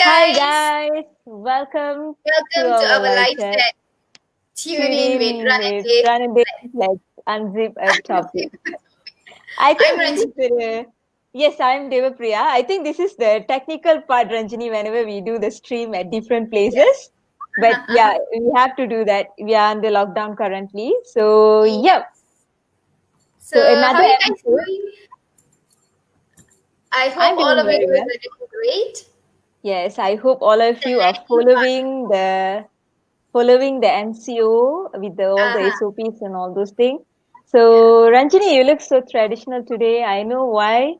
Hi guys, guys, welcome to welcome to our our live chat. chat. Tune Tune in with in Run and with Dave. Run and Dave. Let's unzip a topic. I I'm think this is Ranjit. yes, I'm Devapriya. I think this is the technical part, Ranjini, whenever we do the stream at different Yeah. places. But Uh-huh, yeah, uh-huh. we have to do that. We are under lockdown currently. So Yeah. yeah, So, so how another are you guys episode. doing? I hope I'm all doing of you very guys well. are doing great. Yes, I hope all of you are Thank God. following the MCO with all the Uh-huh. SOPs and all those things. So, Yeah. Ranjini, you look so traditional today. I know why.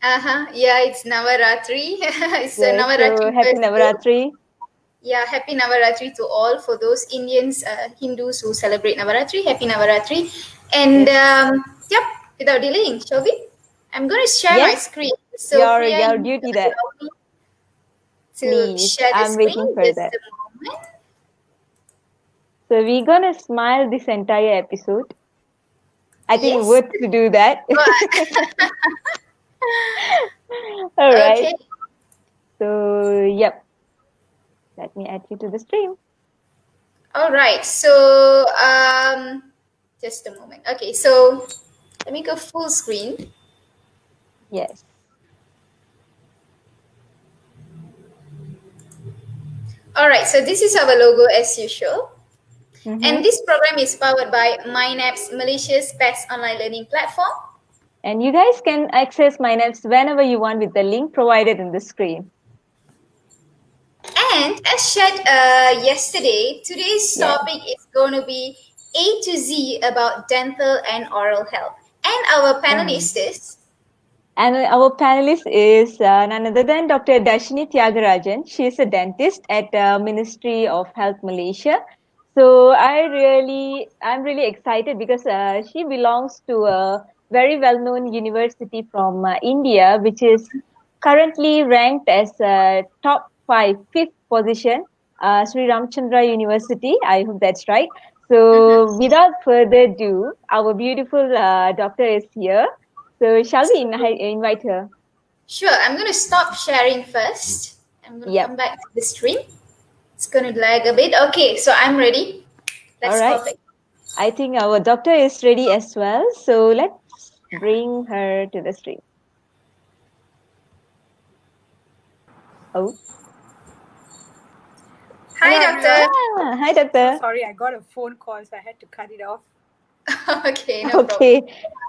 Uh-huh. Yeah, it's Navaratri. It's a Yes, so Navaratri happy festival. Navaratri. Yeah, happy Navaratri to all. For those Indians, Hindus who celebrate Navaratri, happy Navaratri. And Yes, yep, without delaying, shall we? I'm going to share my yes, screen. So, your Priya, you your need to duty that. allow me to Please, share the I'm screen. waiting for Just that. a moment. So we're gonna smile this entire episode. I think Yes. worth to do that. But, All right. okay. So, yep. Let me add you to the stream. All right. So, just a moment. Okay. So, let me go full screen. Yes. All right. So, this is our logo as usual. And Mm-hmm. this program is powered by MindApps, Malaysia's best online learning platform. And you guys can access my notes whenever you want with the link provided in the screen. And as shared yesterday, today's Yeah. topic is going to be A to Z about dental and oral health. And our Um, panelist is, and our panelist is none other than Dr. Darshini Thiagarajan. She is a dentist at Ministry of Health Malaysia. So I'm really excited because she belongs to a very well-known university from India, which is currently ranked as top fifth position, Sri Ramchandra University. I hope that's right. mhm. So without further ado, our beautiful doctor is here. So shall we So, invite her? sure, I'm going to stop sharing first. I'm going to come Yep. back to the stream. It's going to lag a bit. Okay, so I'm ready. All Let's right. stop it. I think our doctor is ready as well. So let's bring her to the stream. Oh, Hi, Hello everyone. doctor. hi, So doctor. sorry, I got a phone call, so I had to cut it off. Okay, no problem. Okay.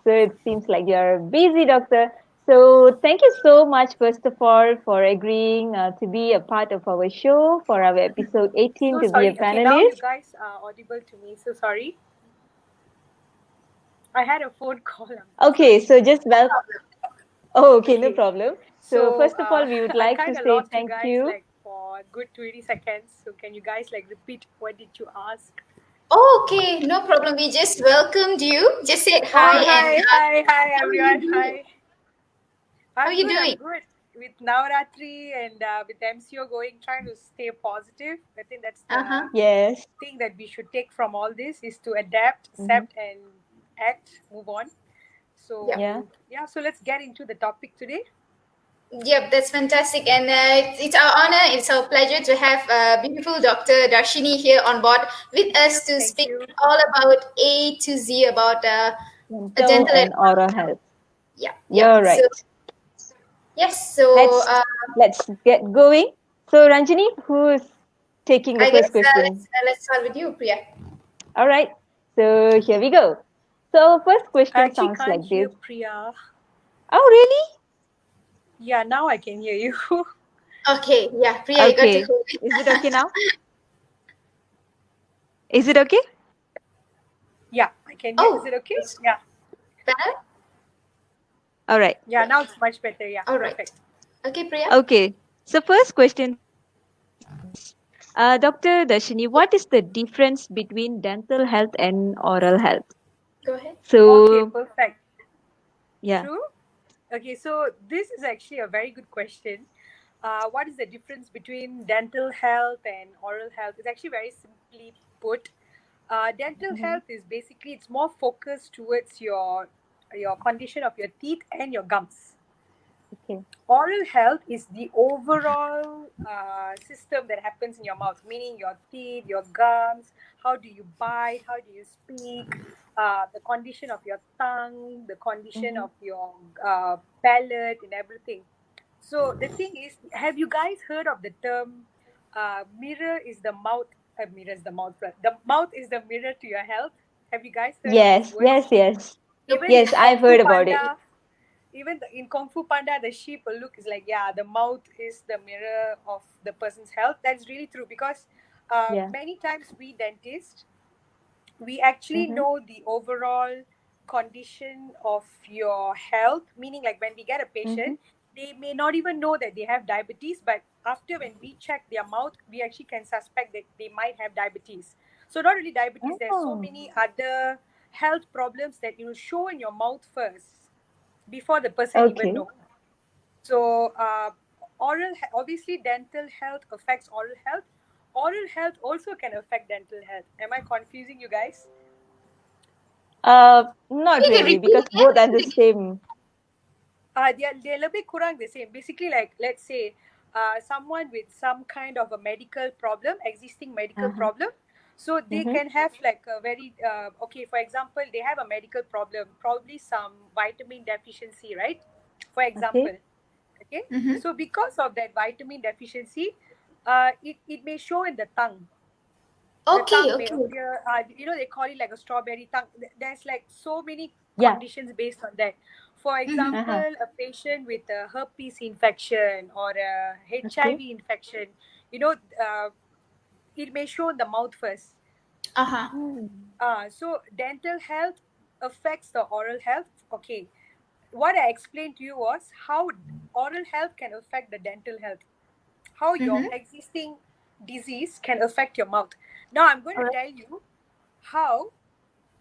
So it seems like you're busy, doctor. So thank you so much, first of all, for agreeing to be a part of our show for our episode 18 So to be a sorry. Okay, now you panelist. guys are audible to me. So sorry. I had a phone call. I'm Okay. sorry. So just well. Oh, okay. No Okay. problem. So So first of all, we would I like to kind of say lost you thank guys you. like for a good 20 seconds. So can you guys like repeat what did you ask? Okay, no problem. We just welcomed you. Just said Oh, hi and hi how are everyone. you doing? Hi. How are I'm you good. doing? I'm good. With Navaratri and with MCO going, trying to stay positive. I think that's Uh-huh. the Yes. thing that we should take from all this is to adapt, Hmm. accept, and act, move on. Yep. Yeah. So yeah, so let's get into the topic today. Yep, that's fantastic. And it's our honor, it's our pleasure to have beautiful Dr. Darshini here on board with us to Thank speak you. all about A to Z about Mental dental and and oral oral health. health. Yep, yep. You're So, right. yes, so Let's let's get going. So Ranjini, who's taking the I guess first question? let's start with you, Priya. All right. So here we go. So first I question actually sounds can't like hear this. Priya. Oh, really? Yeah, now I can hear you. Okay, yeah, Priya, you got to Okay. hold it. Is it okay now? Is it okay? Yeah, I can hear. Is Oh, it okay? it's Yeah. better? All right. Yeah, now it's much better. Yeah, All right. perfect. Okay, Priya. Okay. So first question, Dr. Darshini, what is the difference between dental health and oral health? Go ahead. Okay, So perfect. yeah. True. Okay, so this is actually a very good question. What is the difference between dental health and oral health? It's actually very simply put. Dental Mhm. health is basically it's more focused towards your condition of your teeth and your gums. Okay. Oral health is the overall system that happens in your mouth, meaning your teeth, your gums, how do you bite, how do you speak, the condition of your tongue, the condition Mm-hmm. of your palate, and everything. So the thing is, have you guys heard of the term mirror is the mouth? Mirror is the mouth. The mouth is the mirror to your health. Have you guys heard of these Yes, words? yes, yes. Nope. Even in Yes, Kung I've Fu heard about it. Panda, in Kung Fu Panda, the sheep will look is like, yeah, the mouth is the mirror of the person's health. That's really true because Yeah. many times we dentists, we actually Mm-hmm. know the overall condition of your health, meaning like when we get a Mm-hmm. patient, they may not even know that they have diabetes, but after when we check their mouth, we actually can suspect that they might have diabetes. So not only diabetes, there's so Oh, many other health problems that you will show in your mouth first before the person even okay. know. So obviously dental health affects oral health. Oral health also can affect dental health. Am I confusing you guys? Not You can really, repeat because both are the again. same. They're a bit kurang the same. Basically, like let's say someone with some kind of a medical problem, existing medical Uh-huh. problem, so they Mm-hmm. can have like a very okay. For example, they have a medical problem, probably some vitamin deficiency, right? For Okay. example, okay. Mm-hmm. So because of that vitamin deficiency, it may show in the tongue. The Okay, tongue may okay. appear, they call it like a strawberry tongue. There's like so many Yeah. conditions based on that. For Mm-hmm. example, Uh-huh. a patient with a herpes infection or a Okay. HIV infection, you know, uh, it may show in the mouth first. Uh-huh. Hmm. So dental health affects the oral health. Okay, what I explained to you was how oral health can affect the dental health, how your Mm-hmm. existing disease can affect your mouth. Now I'm going All to right. tell you how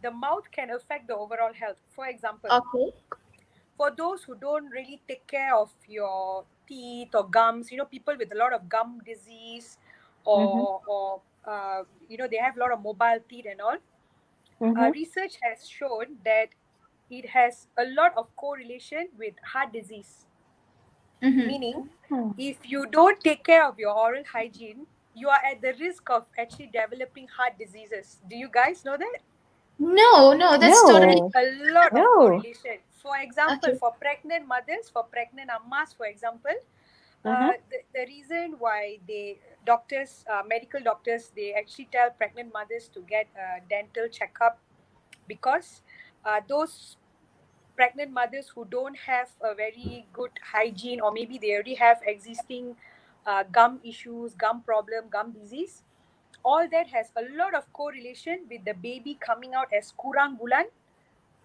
the mouth can affect the overall health. For example, Okay. for those who don't really take care of your teeth or gums, people with a lot of gum disease Mm-hmm. or they have a lot of mobile teeth and all. Mm-hmm. Research has shown that it has a lot of correlation with heart disease. Mm-hmm. Meaning, Hmm. if you don't take care of your oral hygiene, you are at the risk of actually developing heart diseases. Do you guys know that? No, no, that's totally No. A lot of No. correlation. For example, okay. for pregnant mothers, for pregnant ammas, for example, Uh-huh. the reason why medical doctors, they actually tell pregnant mothers to get a dental checkup because those pregnant mothers who don't have a very good hygiene, or maybe they already have existing gum issues, gum problem, gum disease, all that has a lot of correlation with the baby coming out as kurang bulan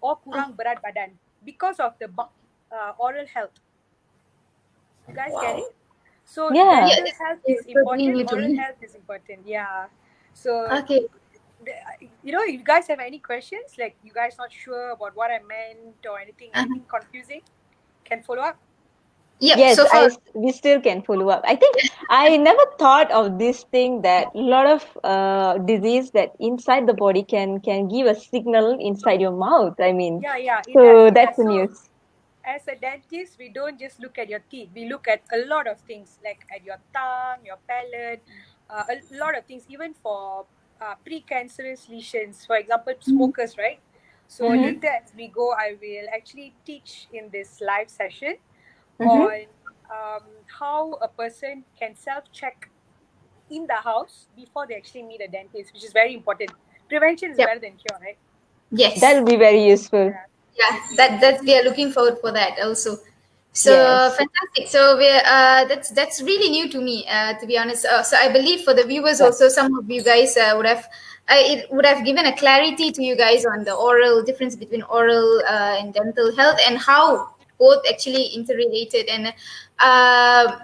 or Oh, kurang berat badan because of the oral health. You guys get wow. it? So Yeah. Yeah, dental health is it's totally important, new to oral me. health is important. Yeah. So Okay. if you guys have any questions, like you guys not sure about what I meant or Uh-huh. anything confusing, can follow up. Yep, Yes, so far. we still can follow up. I think I never thought of this thing that a lot of disease that inside the body can give a signal inside your mouth. I mean, Yeah, it does, so it does. that's the So news. as a dentist, we don't just look at your teeth. We look at a lot of things, like at your tongue, your palate, a lot of things, even for precancerous lesions. For example, Mm-hmm. smokers, right? So Mm-hmm. Mm-hmm. later as we go, I will actually teach in this live session Mm-hmm. on how a person can self-check in the house before they actually meet a dentist, which is very important. Prevention is Yep. better than cure, right? Yes. That'll be very useful. Yeah. Yeah, that we are looking forward for that also. So Yes. fantastic. So we're that's really new to me, to be honest. So I believe for the viewers Right. also, some of you guys would have it would have given a clarity to you guys on the oral difference between oral and dental health and how both actually interrelated. And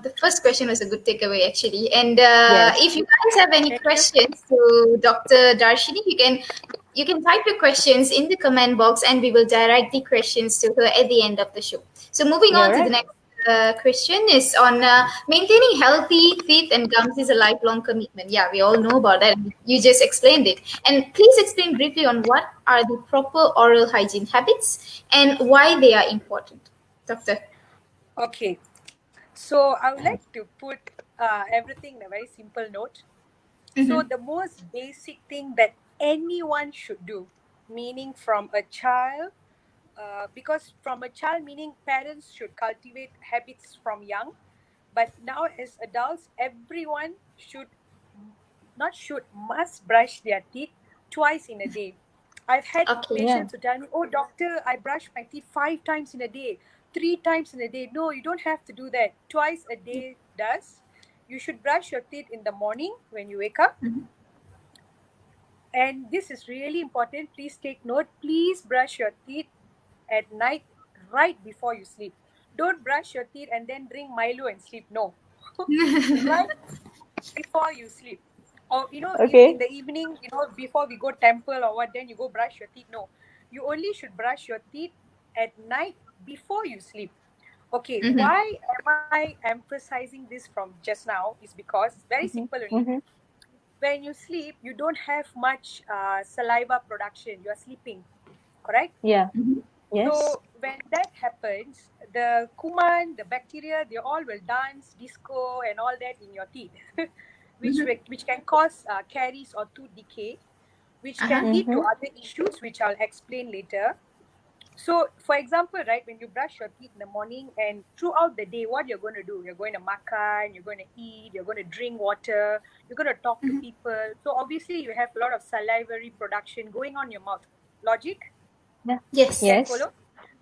the first question was a good takeaway actually. And Yes. if you guys have any Thank you. questions to Dr. Darshini, you can type your questions in the comment box and we will direct the questions to her at the end of the show. So, moving You're on to the right. next question is on maintaining healthy teeth and gums is a lifelong commitment. Yeah, we all know about that. You just explained it. And please explain briefly on what are the proper oral hygiene habits and why they are important, Doctor. Okay. So I would like to put everything in a very simple note. So the most basic thing that anyone should do, meaning from a child, because from a child, meaning parents should cultivate habits from young, but now as adults, everyone should, not should, must brush their teeth twice in a day. I've had Okay. Yeah. patients who tell me, "Oh, doctor, I brush my teeth 5 times in a day, 3 times in a day." No, you don't have to do that. Twice a day does. You should brush your teeth in the morning when you wake up. And this is really important. Please take note. Please brush your teeth at night right before you sleep. Don't brush your teeth and then drink Milo and sleep. No. Right before you sleep. Or, in Okay. the evening, before we go temple or what, then you go brush your teeth. No. You only should brush your teeth at night before you sleep. Okay, why am I emphasizing this from just now? Is because very Mm-hmm. simple only. Mm-hmm. When you sleep, you don't have much saliva production. You are sleeping, correct? Yeah. Yes. So when that happens, the kuman, the bacteria, they all will dance, disco, and all that in your teeth, which can cause caries or tooth decay, which can lead to Mm-hmm. other issues, which I'll explain later. So, for example, right, when you brush your teeth in the morning and throughout the day, what you're going to do? You're going to makan, you're going to eat, you're going to drink water, you're going to talk to people. So, obviously, you have a lot of salivary production going on in your mouth. Logic? Yeah. Yes. Can Yes. follow?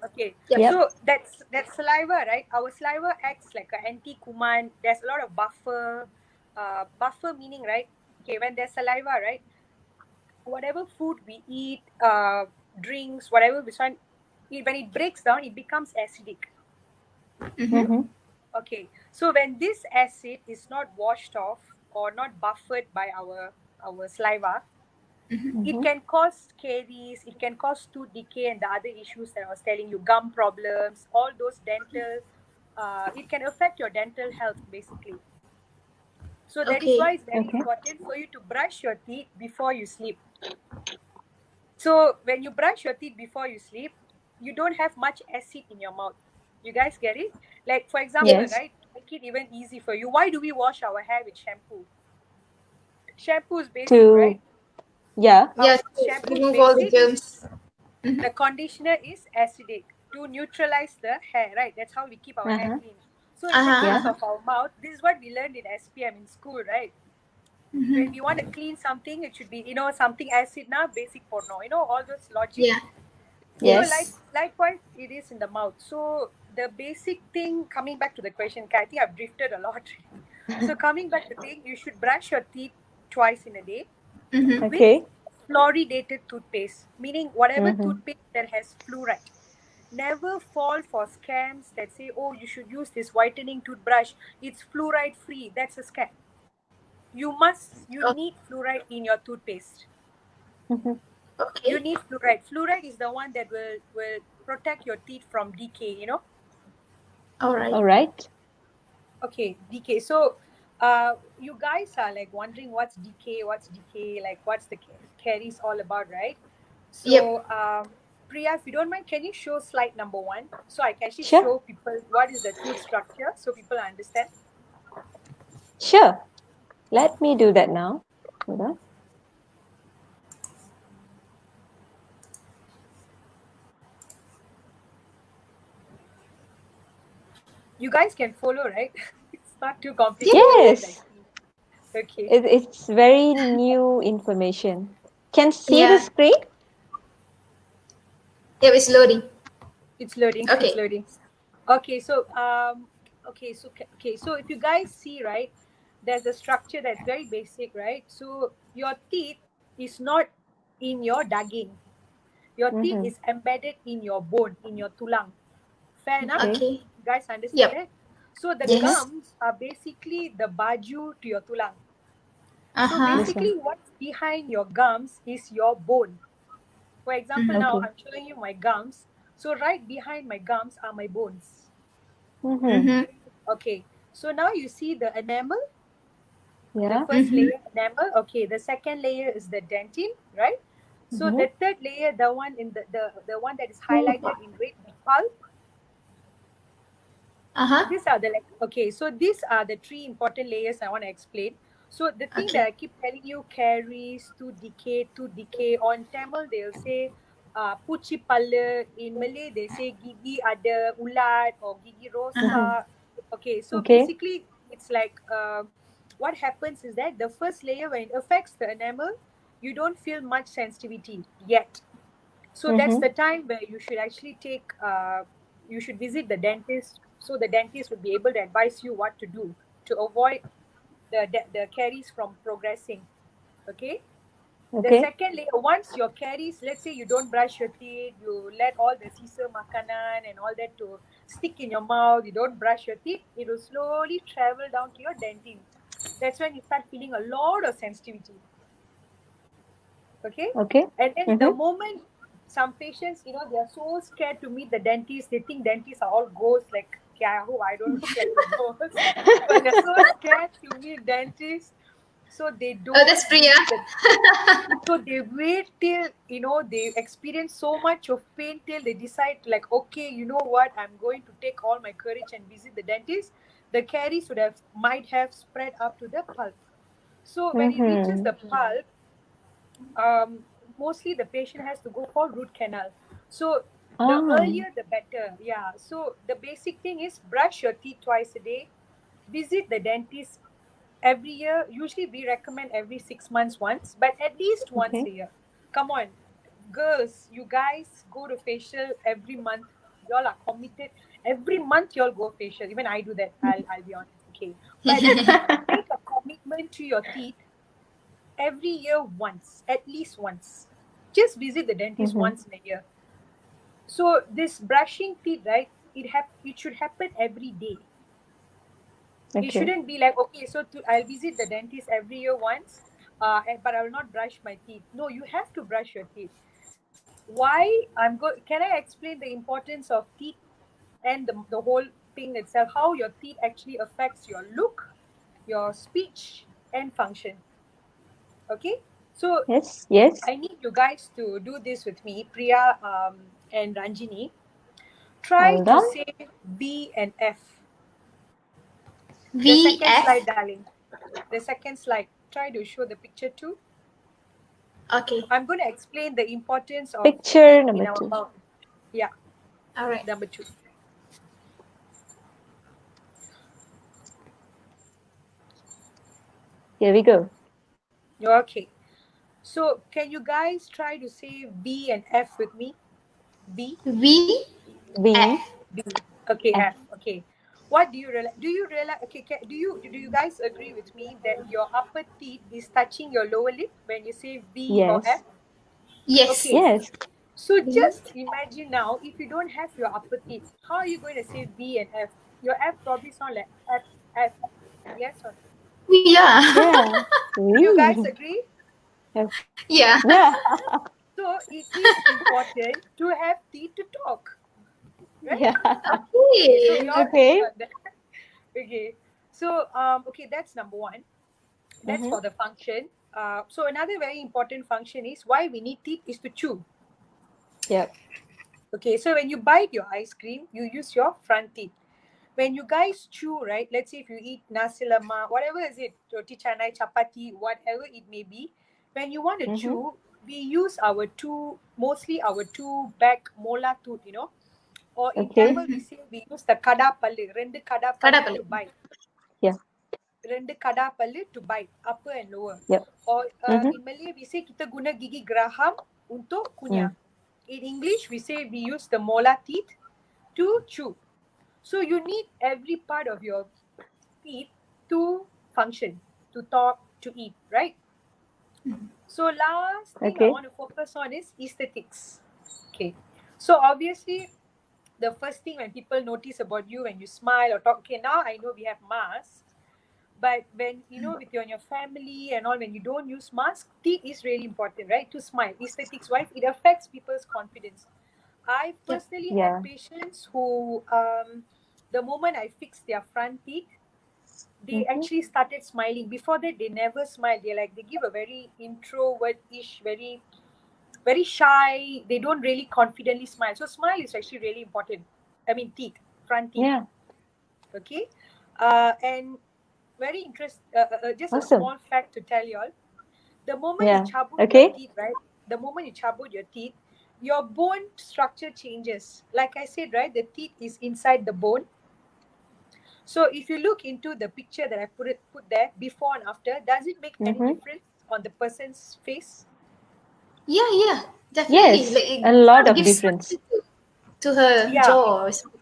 Okay. Yep. Yep. So, that's saliva, right? Our saliva acts like an anti-kuman. There's a lot of buffer. Buffer meaning, right? Okay, when there's saliva, right? Whatever food we eat, drinks, whatever we find, when it breaks down, it becomes acidic. Mm-hmm. Okay, so when this acid is not washed off or not buffered by our saliva, it Mm-hmm. can cause caries, it can cause tooth decay and the other issues that I was telling you, gum problems, all those dental. It can affect your dental health basically. So that is Okay. why it's very Okay. important for you to brush your teeth before you sleep. So when you brush your teeth before you sleep, you don't have much acid in your mouth. You guys get it? Like for example, Yes. right? Make it even easy for you. Why do we wash our hair with shampoo? Shampoo is basic, To right? yeah. Yeah, to Shampoo is remove all the basic. germs. The conditioner is acidic to neutralize the hair, right? That's how we keep our hair Uh-huh. clean. So in the case Yeah. Uh-huh. of our mouth, this is what we learned in SPM in school, right? When we want to clean something, it should be, something acid now, basic for no, all those logic. Yeah. So Yes. Yes. likewise, it is in the mouth. So the basic thing, coming back to the question, I think I've drifted a lot. So coming back to the thing, you should brush your teeth twice in a day with Okay. fluoridated toothpaste, meaning whatever Mm-hmm. toothpaste that has fluoride. Never fall for scams that say, "Oh, you should use this whitening toothbrush. It's fluoride free." That's a scam. You need fluoride in your toothpaste. Mm-hmm. You Okay. need fluoride. Fluoride is the one that will protect your teeth from decay, All right. All right. Okay, decay. So you guys are like wondering what's decay, like what's the caries all about, right? Yep. So Priya, if you don't mind, can you show slide number 1 so I can actually Sure. show people what is the tooth structure so people understand. Sure. Let me do that now. Hold on. You guys can follow, right? It's not too Yep. complicated, right? I Yes. see. Okay. It's very new information. Can see the Yeah. screen? Yep, it's loading. It's loading. It's Okay. loading. Okay, so so if you guys see, right, there's a structure that's very basic, right? So your teeth is not in your daging. Your teeth Mm-hmm. is embedded in your bone, in your tulang. Fair enough? Okay. Okay. You guys understand Yep. that? So the Yes. gums are basically the baju to your tulang. So Uh-huh. This one. basically what's behind your gums is your bone. For example, now Okay. I'm showing you my gums. So right behind my gums are my bones. Mm-hmm. Okay, so now you see the enamel, the Yeah. first layer enamel. Okay, the second layer is the dentin, right? So Mm-hmm. the third layer, the one in the one that is highlighted in red, the pulp. These are the so these are the 3 important layers I want to explain. So the thing that I keep telling you, caries, tooth decay. On Tamil they'll say puchi pallu. In Malay they say gigi ada ulat or gigi rosak. Okay, so Okay. basically it's like what happens is that the first layer, when it affects the enamel, you don't feel much sensitivity yet. So that's the time where you should actually you should visit the dentist. So the dentist would be able to advise you what to do to avoid the caries from progressing. Okay. The Okay. second layer, once your caries, let's say you don't brush your teeth, you let all the sisa makanan and all that to stick in your mouth, you don't brush your teeth, it will slowly travel down to your dentin. That's when you start feeling a lot of sensitivity. Okay. Okay. And then the moment some patients, they are so scared to meet the dentist, they think dentists are all ghosts, like, yeah, I hope I don't look like a ghost. But they're so scared to meet dentists, so they don't. Oh, that's Priya. So they wait till, they experience so much of pain till they decide, like, okay, you know what, I'm going to take all my courage and visit the dentist. The caries might have spread up to the pulp. So when it reaches the pulp, mostly the patient has to go for root canal. So the earlier the better. Yeah. So the basic thing is brush your teeth twice a day, visit the dentist every year. Usually we recommend every 6 months once, but at least once a year. Come on, girls, you guys go to facial every month. Y'all are committed. Every month y'all go facial. Even I do that. I'll be honest. Okay. But make a commitment to your teeth every year once, at least once. Just visit the dentist once in a year. So this brushing teeth, right? It should happen every day. Okay. It shouldn't be like, okay, so I'll visit the dentist every year once, but I will not brush my teeth. No, you have to brush your teeth. Why? Can I explain the importance of teeth and the whole thing itself? How your teeth actually affects your look, your speech, and function. Okay, so Yes. I need you guys to do this with me, Priya and Ranjini. Try Hold to on. say V and F. The V, second F. slide, darling. The second slide. Try to show the picture too. Okay. I'm going to explain the importance of Picture teeth number in our 2. mouth. Yeah. All right. Number 2. Here we go. Okay. So can you guys try to say V and F with me? V. V, V. F. B. Okay, F. F. Okay. What do you realize? Do you realize? Okay, do you guys agree with me that your upper teeth is touching your lower lip when you say V or F? Yes. Yes. Okay. Yes. So just imagine now, if you don't have your upper teeth, how are you going to say V and F? Your F probably sound like F, F. Yes or no? Yeah. Yeah. You guys V. agree? F. Yeah. Yeah. So it is important to have teeth to talk, right? Yeah. Okay, so you all agree Okay. on that. Okay. So okay, that's number 1. That's for the function. So another very important function is why we need teeth is to chew. Yep. Okay, so when you bite your ice cream, you use your front teeth. When you guys chew, right? Let's say if you eat nasi lemak, whatever is it, roti canai, chapati, whatever it may be. When you want to chew, we use mostly our two back molar tooth, Or in Okay. Tamil, we use the kada pallu, rendu kada pallu Kadapalli. to bite. Yeah. Rendu kada pallu to bite, upper and lower. Yep. Or in Malay, we say kita guna gigi geraham untuk kunyah. In English, we say we use the molar teeth to chew. So you need every part of your teeth to function, to talk, to eat, right? So last thing I Okay. want to focus on is aesthetics. Okay. So obviously, the first thing when people notice about you when you smile or talk, okay, now I know we have masks, but when, with your family and all, when you don't use mask, teeth is really important, right? To smile, aesthetics wise, it affects people's confidence. I personally Yeah. had patients who, the moment I fixed their front teeth, they actually started smiling. Before that, they never smiled. They give a very introvert-ish, very, very shy. They don't really confidently smile. So smile is actually really important. I mean, teeth, front teeth. Yeah. Okay, and very just a Awesome. small fact to tell you all. The moment you Yeah. chabut your Okay. teeth, right? The moment you chabut your teeth, your bone structure changes. Like I said, right, the teeth is inside the bone. So if you look into the picture that I put there, before and after, does it make any Mm-hmm. difference on the person's face? Yeah, definitely. Yes, Like it a lot sort of of gives difference. structure to her Yeah. jaw or something.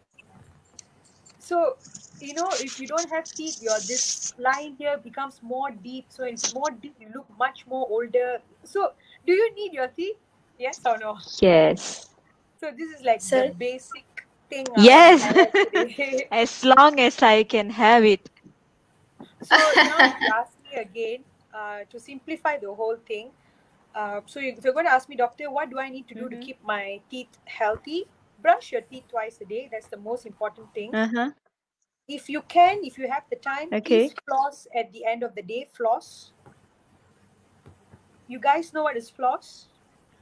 So, if you don't have teeth, your this line here becomes more deep. So it's more deep, you look much more older. So do you need your teeth? Yes or no? Yes. So this is like the Sorry. basic thing I want to Yes. highlight today. As long as I can have it. So now if you ask me again, to simplify the whole thing, if you're going to ask me, doctor, what do I need to do to Mm-hmm. keep my teeth healthy? Brush your teeth twice a day. That's the most important thing. Uh-huh. If you have the time, please Okay. floss at the end of the day. Floss. You guys know what is floss?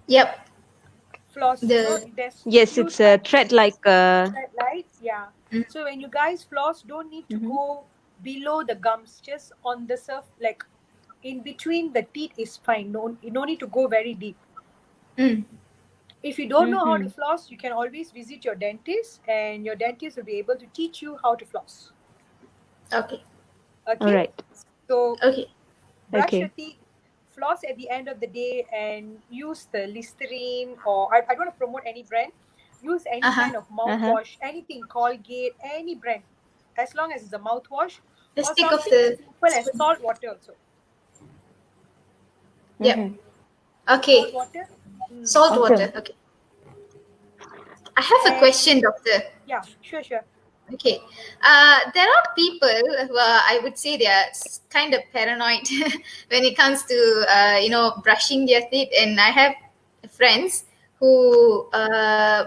Yep. Floss, The there's Yes, few it's a types. thread like Thread light, yeah. mm, So when you guys floss, don't need to mm-hmm. go below the gums, just on the surface, like in between the teeth is fine. No, you don't need to go very deep. mm. If you don't know how to Mm-hmm. floss, you can always visit your dentist, and your dentist will be able to teach you how to floss. Okay. All Okay, right. so Okay. brush your Okay. teeth, floss at the end of the day, and use the Listerine, or I don't want to promote any brand. Use any Uh-huh. kind of Uh-huh. mouthwash, anything, Colgate, any brand, as long as it's a mouthwash, Let's or think of something as the simple as salt water also. Yep. Mm-hmm. Salt Okay. water. Salt Awesome. water. Okay. I have a And question, doctor. yeah, sure. Okay. There are people who are, I would say, they are kind of paranoid when it comes to brushing their teeth. And I have friends who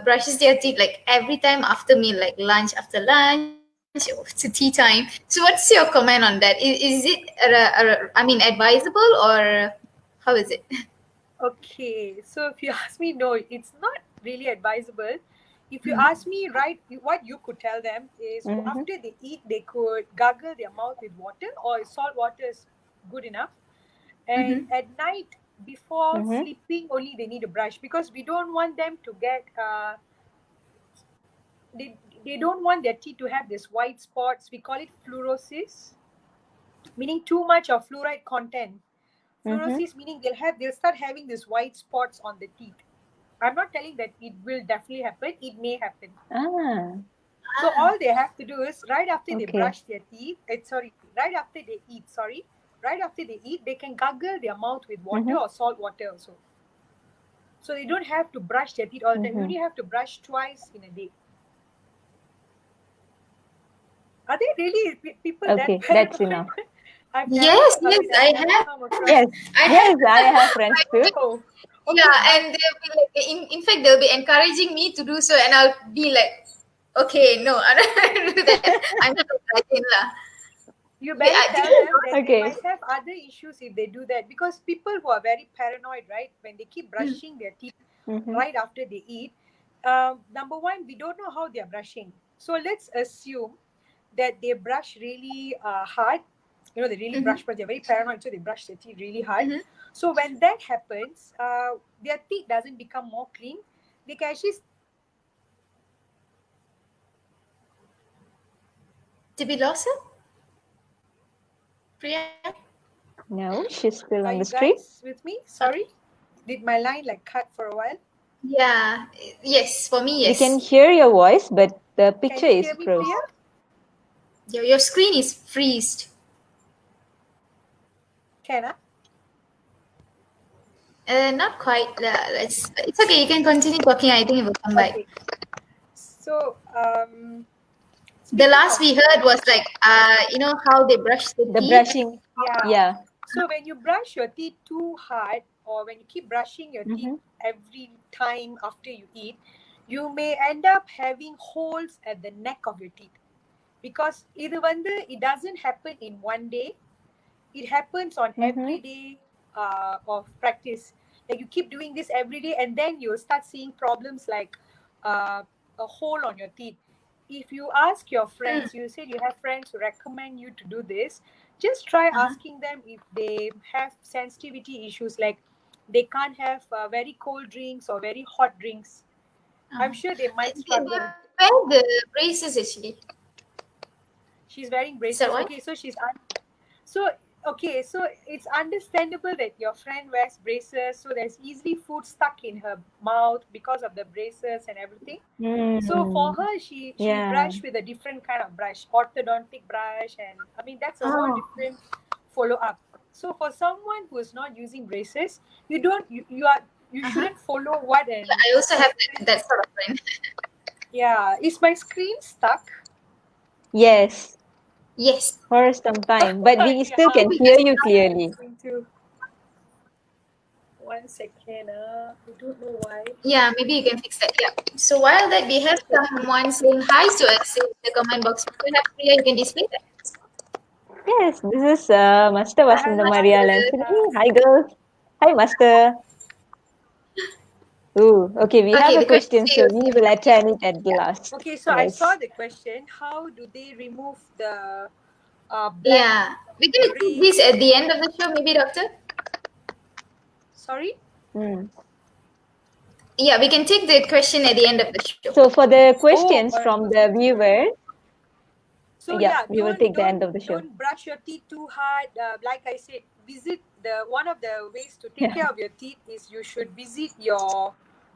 brushes their teeth like every time after meal, like lunch after lunch or to tea time. So what's your comment on that? Is it advisable, or how is it? Okay, so if you ask me, no, it's not really advisable. If you Mm. ask me, right, what you could tell them is Mm-hmm. after they eat, they could gargle their mouth with water, or salt water is good enough. And Mm-hmm. at night, before Mm-hmm. sleeping, only they need to brush, because we don't want them to get, they don't want their teeth to have this white spots. We call it fluorosis, meaning too much of fluoride content. Mm-hmm. Fluorosis meaning they'll start having these white spots on the teeth. I'm not telling that it will definitely happen. It may happen. Ah, So all they have to do is right after they okay. brush their teeth, right after they eat, right after they eat, they can gargle their mouth with water Mm-hmm. or salt water also. So they don't have to brush their teeth all the time. You Mm-hmm. only have to brush twice in a day. Are there really people that Okay, that's paranoid? enough. I've never, Yes, I yes, mean, I've I never have. come across. Yes. I have. Yes, I have friends too. Oh, okay, Yeah, and they'll be like, in fact, they'll be encouraging me to do so, and I'll be like, okay, no, I don't do that. I'm not a guardian lah. you Okay, better do tell you them know? that they Okay. might have other issues if they do that, because people who are very paranoid, right, when they keep Mm, brushing their teeth Mm-hmm. right after they eat, number one, we don't know how they're brushing. So let's assume that they brush really hard. They really mm-hmm, brush, but they're very paranoid, so they brush their teeth really hard. mm-hmm. So when that happens, their teeth doesn't become more clean. They can actually. Did we lose her, Priya? No, she's still Are on the you street. guys with me? Okay. Sorry, did my line like cut for a while? Yeah. Yes, for me, We can yes. hear your voice, but the Can picture you is hear me, froze. Priya? Your screen is freezed. Can I? Not quite. It's okay. You can continue talking. I think it will come back. Okay. So, The speaking last of we heard teeth, was like, how they brush the The teeth. brushing. yeah. Yeah. So when you brush your teeth too hard, or when you keep brushing your teeth Mm-hmm. every time after you eat, you may end up having holes at the neck of your teeth. Because it doesn't happen in one day. It happens on Mm-hmm. every day of practice. Like you keep doing this every day, and then you'll start seeing problems like uh, a hole on your teeth. if you ask your friends, you said you have friends who recommend you to do this, just try asking them if they have sensitivity issues, like they can't have very cold drinks or very hot drinks. I'm sure they might struggle. They wear the braces actually. She's wearing Is braces. that why? Okay, so so it's understandable that your friend wears braces, so there's easily food stuck in her mouth because of the braces and everything. So for her, she brushed with a different kind of brush, orthodontic brush, and I mean that's a whole different follow up. So for someone who is not using braces, you shouldn't follow what and I also have that sort of friend. yeah. Is my screen stuck? Yes, Yes. for some time, but we still Yeah. can hear you clearly. 1 second. I don't know why. Yeah, maybe you can fix that. Yeah. So while that we have someone saying hi to us in the comment box, perhaps Priya, you can display that. Yes, this is Master Vasanta Maria Lansini. Hi, girls. Hi, Master. Ooh, okay, we have a the question, so says, we will attend it at the last. Okay, so I Yes. saw the question. How do they remove the black? Yeah, we can do this at the end of the show, maybe, Doctor. Sorry. Yeah, we can take the question at the end of the show. So for the questions from the viewers, so we will take the end of the show. Don't brush your teeth too hard. Like I said, visit one of the ways to take care of your teeth is you should visit your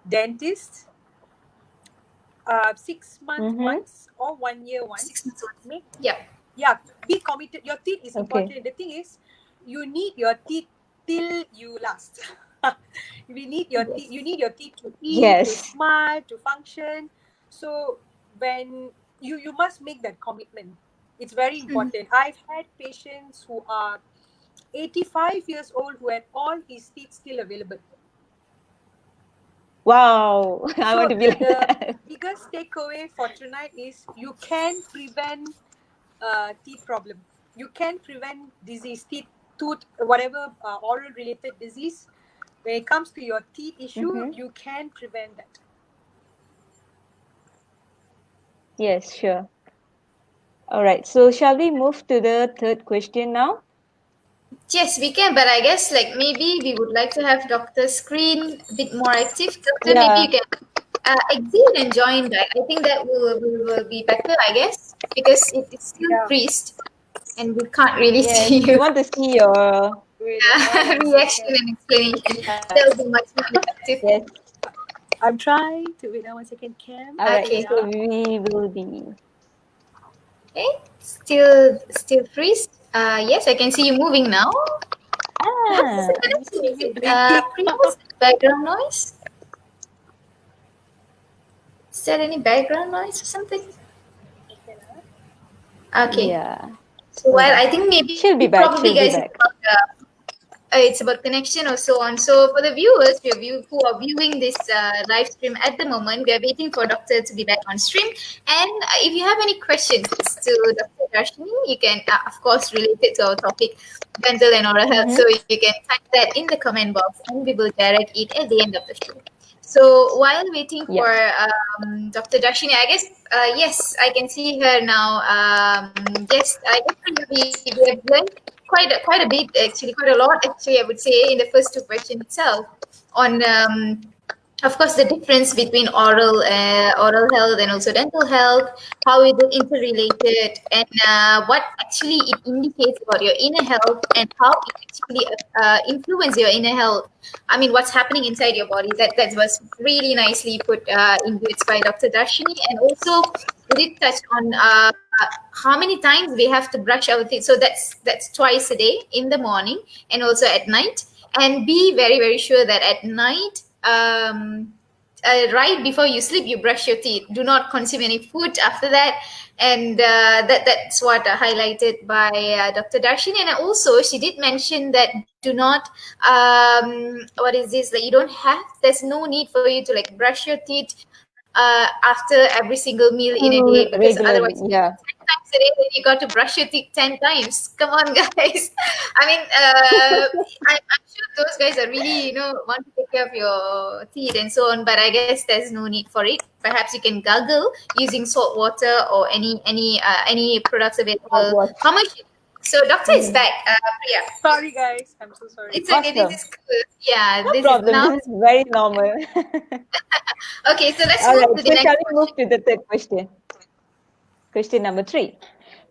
dentist 6 months once or 1 year once. 6 months once. Yeah. Yeah, be committed. Your teeth is important. The thing is, you need your teeth till you last. You need your teeth to eat, to smile, to function. So when you must make that commitment. It's very important. I've had patients who are 85 years old who had all his teeth still available. Wow, I want to be like that. The biggest takeaway for tonight is you can prevent teeth problem. You can prevent disease, tooth, whatever oral related disease. When it comes to your teeth issue, you can prevent that. Yes, sure. All right. So shall we move to the third question now? Yes, we can, but I guess like maybe we would like to have Dr. Screen a bit more active. Doctor, maybe you can exit and join back. I think that will be better, I guess, because it is still freezed and we can't really see you. We want to see your reaction and explanation. That will be much more effective. Yes. I'm trying to wait now 1 second, Cam. All right, so we will be. Okay, still freeze. Yes, I can see you moving now. Background noise? Is there any background noise or something? Okay. Yeah. So while I think maybe she'll be back. Probably guys it's about connection or so on. So for the viewers who are viewing this live stream at the moment, we are waiting for Doctor to be back on stream. And if you have any questions to Dr. Darrsini, you can of course relate it to our topic, dental and oral health. So you can type that in the comment box and we will direct it at the end of the show. So while waiting for Dr. Darrsini, I guess yes, I can see her now. Yes, I guess we have learned quite a bit, actually, quite a lot, actually, I would say, in the first two questions itself on, of course, the difference between oral health and also dental health, how is it interrelated, and what actually it indicates about your inner health and how it actually influences your inner health. I mean, what's happening inside your body. That was really nicely put in words by Dr. Darrsini. And also, we did touch on how many times we have to brush our teeth. So that's twice a day, in the morning and also at night. And be very, very sure that at night, right before you sleep, you brush your teeth. Do not consume any food after that. And that's what highlighted by Dr. Darrsini. And also, she did mention that do not, what is this? Like you don't have, there's no need for you to like brush your teeth after every single meal in a day, because otherwise today that you got to brush your teeth 10 times. Come on, guys. I mean, I'm sure those guys are really, want to take care of your teeth and so on, but I guess there's no need for it. Perhaps you can gargle using salt water or any products Hot available. water. How much? So, doctor is Mhm. back. Priya. Sorry, guys. I'm so sorry. It's okay. This Awesome. is cool. Yeah, No this is problem. now. This is very normal. Okay, so let's All move right. to the So shall next we move question. to the third question? Question number three.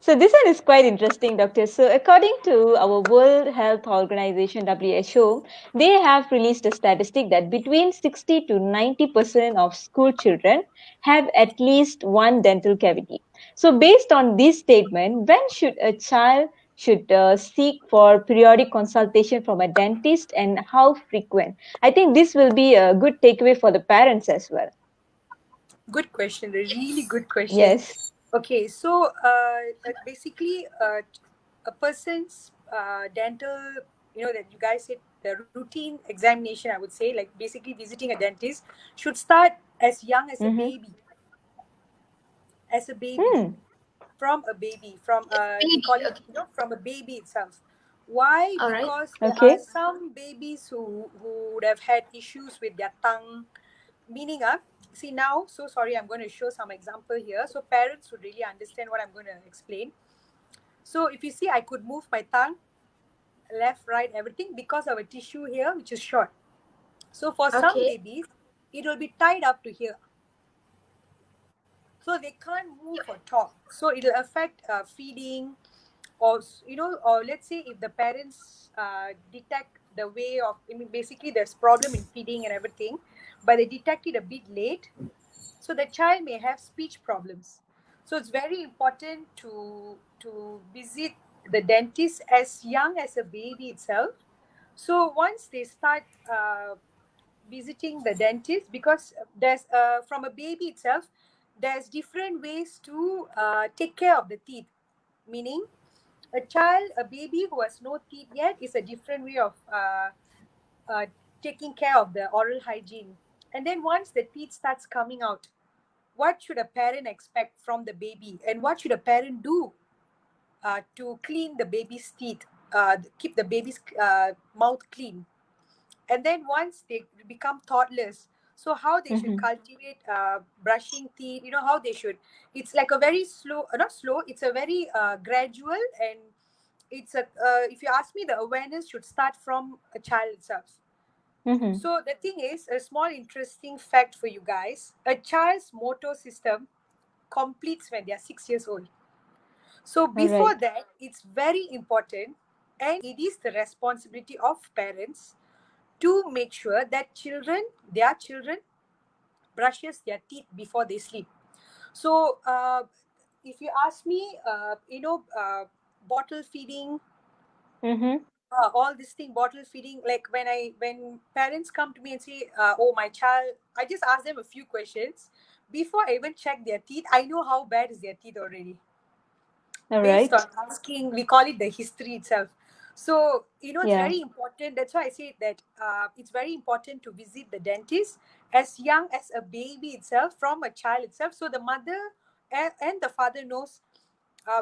So this one is quite interesting, Doctor. So according to our World Health Organization (WHO), they have released a statistic that between 60 to 90% of school children have at least one dental cavity. So based on this statement, when should a child should seek for periodic consultation from a dentist and how frequent? I think this will be a good takeaway for the parents as well. Good question. A really good question. Yes. Okay, so basically, a person's dental, that you guys said, the routine examination, I would say, like basically visiting a dentist, should start as young as a Mm-hmm. baby. As a baby, Hmm. from a baby, from we Baby. call it, Okay. from a baby itself. Why? All right. Because there are Okay. some babies who would have had issues with their tongue. Meaning, see now, so sorry, I'm going to show some example here so parents would really understand what I'm going to explain. So if you see, I could move my tongue left, right, everything because of a tissue here which is short. So for some Okay. babies, it will be tied up to here, so they can't move or talk. So it'll affect feeding, or or let's say if the parents detect the way of, I mean, basically there's problem in feeding and everything, but they detect it a bit late. So the child may have speech problems. So it's very important to visit the dentist as young as a baby itself. So once they start visiting the dentist, because there's from a baby itself, there's different ways to take care of the teeth. Meaning, a baby who has no teeth yet is a different way of uh, taking care of the oral hygiene. And then once the teeth starts coming out, what should a parent expect from the baby, and what should a parent do to clean the baby's teeth, keep the baby's mouth clean. And then once they become toddlers, so how they should Mm-hmm. cultivate brushing teeth, how they should, it's like a very slow, not slow, it's a very gradual, and it's a if you ask me, the awareness should start from a child itself. Mm-hmm. So the thing is, a small interesting fact for you guys, a child's motor system completes when they are 6 years old. So All before right. that, it's very important, and it is the responsibility of parents to make sure that their children, brushes their teeth before they sleep. So if you ask me, bottle feeding, Mm-hmm. all this thing, bottle feeding, like when parents come to me and say, oh, my child, I just ask them a few questions before I even check their teeth. I know how bad is their teeth already, All based on right. asking, we call it the history itself. So it's Yeah. very important, that's why I say that it's very important to visit the dentist as young as a baby itself, from a child itself, so the mother and the father knows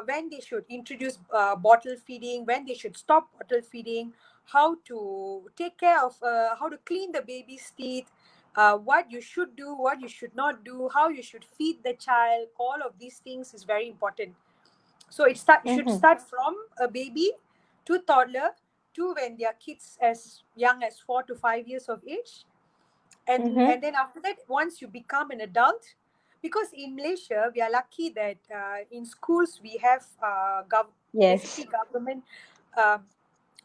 when they should introduce bottle feeding, when they should stop bottle feeding, how to take care of, how to clean the baby's teeth, what you should do, what you should not do, how you should feed the child. All of these things is very important. So it should Mm-hmm. start from a baby to toddler, to when they are kids as young as 4 to 5 years of age, Mm-hmm. and then after that, once you become an adult, because in Malaysia we are lucky that in schools we have Yes. basically government um,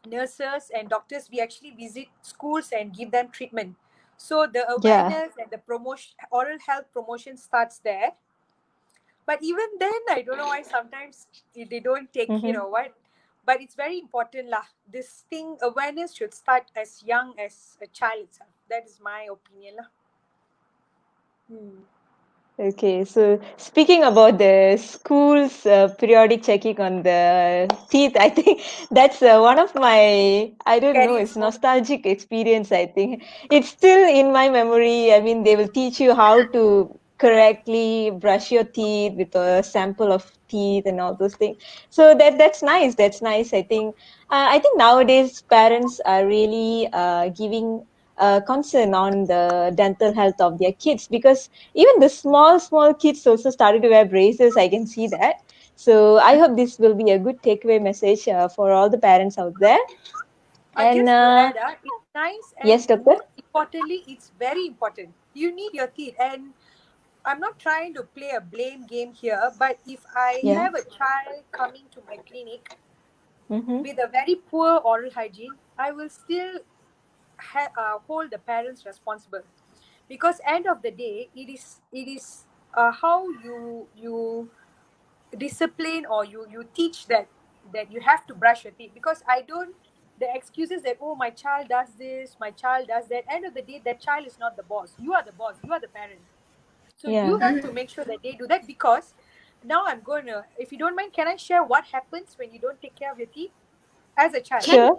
nurses and doctors. We actually visit schools and give them treatment. So the Yeah. awareness and the promotion, oral health promotion starts there. But even then, I don't know why sometimes they don't take, Mm-hmm. what. But it's very important lah. This thing, awareness should start as young as a child itself. That is my opinion lah. Hmm. Okay. So speaking about the school's periodic checking on the teeth, I think that's one of my, I don't know, it's Scariest moment. nostalgic experience, I think. It's still in my memory. I mean, they will teach you how to correctly brush your teeth with a sample of teeth and all those things. So that's nice. That's nice. I think nowadays parents are really giving concern on the dental health of their kids, because even the small kids also started to wear braces. I can see that. So I hope this will be a good takeaway message for all the parents out there. And Just to add, it's nice, and yes, doctor. most importantly, it's very important. You need your teeth, and I'm not trying to play a blame game here, but if I Yeah. have a child coming to my clinic Mm-hmm. with a very poor oral hygiene, I will still hold the parents responsible, because end of the day, it is how you discipline, or you teach that you have to brush your teeth. Because I don't, the excuses that, oh, my child does this, my child does that, end of the day, that child is not the boss. You are the boss, you are the parent. So Yeah. you have to make sure that they do that. Because now I'm going to, if you don't mind, can I share what happens when you don't take care of your teeth as a child? Can Sure.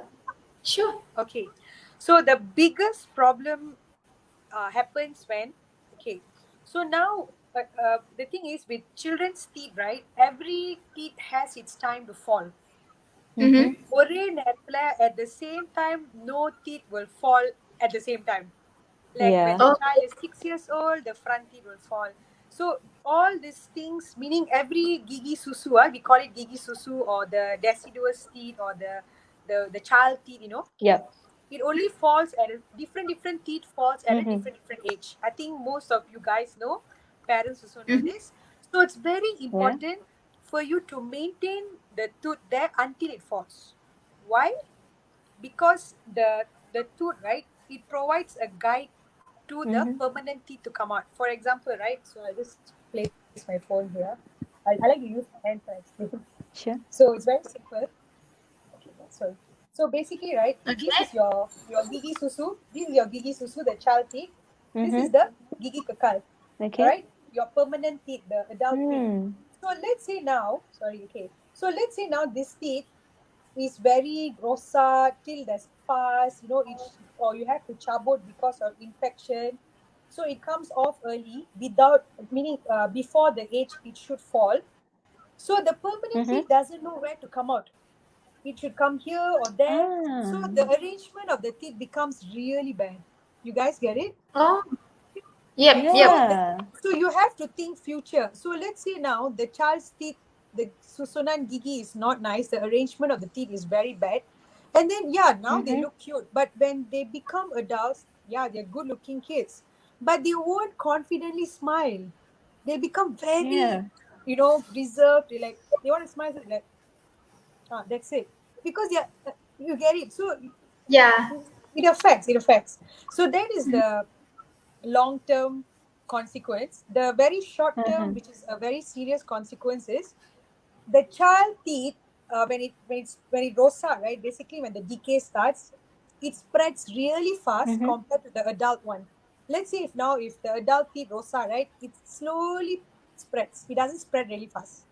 sure. Okay, so the biggest problem happens when, okay, so now the thing is, with children's teeth, right, every teeth has its time to fall. Mm-hmm. Mm-hmm. ஒரே நேரத்துல at the same time, no teeth will fall at the same time. Like when Yeah. the Oh, child is 6 years old, the front teeth will fall. So all these things, meaning every gigi susu, we call it gigi susu, or the deciduous teeth, or the child teeth, Yep. it only falls at a different teeth falls at a Mm-hmm. different age. I think most of you guys know, parents also know mm-hmm. this. So it's very Yeah. important for you to maintain the tooth there until it falls. Why? Because the tooth, right, it provides a guide to the Mm-hmm. permanent teeth to come out. For example, right, so I just place my phone here. I like to use my hand for explaining. Sure. So it's very simple. Okay, sorry. So basically, right, this Okay. is your gigi susu. This is your gigi susu, the child teeth. This Mm-hmm. is the gigi kekal. All Okay. right, your permanent teeth, the adult teeth. Hmm. So let's say now, sorry, okay. So let's say now this teeth is very rosa till there's pus, or you have to chabot because of infection. So it comes off early, without, meaning before the age it should fall. So the permanent Mm-hmm. teeth doesn't know where to come out. It should come here or there. So Ah. the arrangement of the teeth becomes really bad. You guys get it? Oh, yep, So yep. Yeah. so you have to think future. So let's say now the child's teeth, the Susunan Gigi is not nice. The arrangement of the teeth is very bad. And then, yeah, now they Mm-hmm. look cute. But when they become adults, yeah, they're good looking kids. But they won't confidently smile. They become very, Yeah. reserved. They want to smile, so like, that's it. Because, yeah, you get it. So Yeah. it affects. So that is the long term consequence. The very short Uh-huh. term, which is a very serious consequence, is the child teeth, when it rosa, right, basically when the decay starts, it spreads really fast Mm-hmm. compared to the adult one. Let's say, if the adult teeth rosa, right, it slowly spreads. It doesn't spread really fast.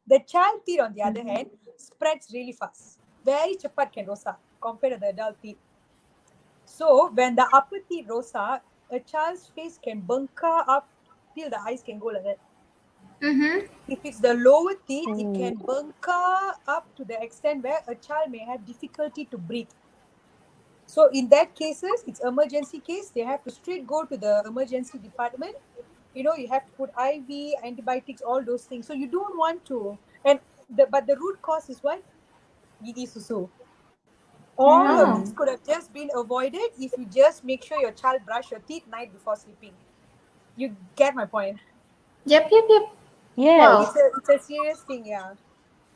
The child teeth, on the other Mm-hmm. hand, spreads really fast. Very cepat can rosa compared to the adult teeth. So when the upper teeth rosa, a child's face can bunker up till the eyes can go like that. Mm-hmm. If it's the lower teeth, it Ooh. can bunker up to the extent where a child may have difficulty to breathe. So in that cases, it's emergency case. They have to straight go to the emergency department. You have to put IV, antibiotics, all those things. So you don't want to. But the root cause is what? Gigi susu. All of Oh, this Hmm. could have just been avoided if you just make sure your child brush your teeth night before sleeping. You get my point. yep, yep, yep. Yes. Wow. It's a serious thing, yeah.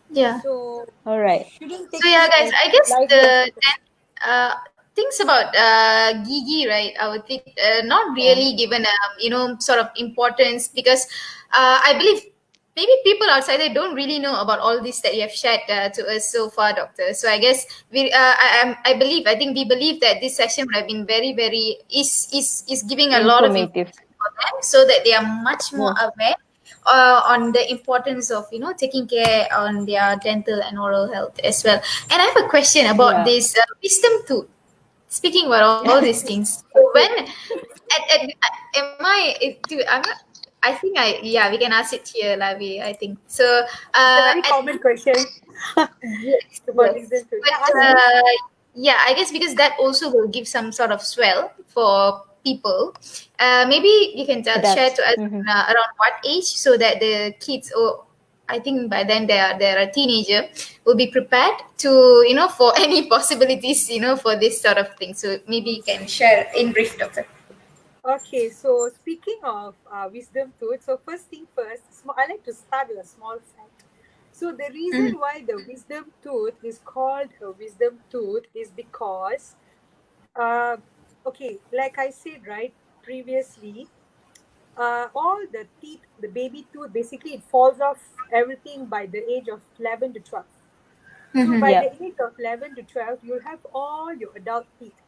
Yeah. So All you right. shouldn't So take yeah, it guys, as I guess lightly as the you should. then things about Gigi, right? Our think not Yeah. really given sort of importance, because I believe maybe people outside they don't really know about all this that you have shared to us so far, Doctor. So I guess I think we believe that this session would have been very is giving a lot of Informative. information for them, so that they are much more Yes. aware on the importance of taking care on their dental and oral health as well. And I have a question about Yeah. this wisdom tooth. Speaking about all these things, so when Okay. am I? I'm not. I think we can ask it here, Lavi. I think so. It's a very common question Yes, about yes. wisdom tooth. But Yeah, ask me. I guess because that also will give some sort of swell for people. Maybe you can It share does. to us around what age, so that the kids, or I think by then they are a teenager, will be prepared to, for any possibilities, for this sort of thing. So maybe you can share in brief, doctor. Okay, so speaking of wisdom tooth, so first thing first, I like to start with a small fact. So the reason Mm-hmm. why the wisdom tooth is called a wisdom tooth is because, uh, okay, like I said right previously, all the teeth, the baby tooth, basically it falls off everything by the age of 11 to 12. So Mm-hmm. by the Yep. age of 11 to 12, you'll have all your adult teeth,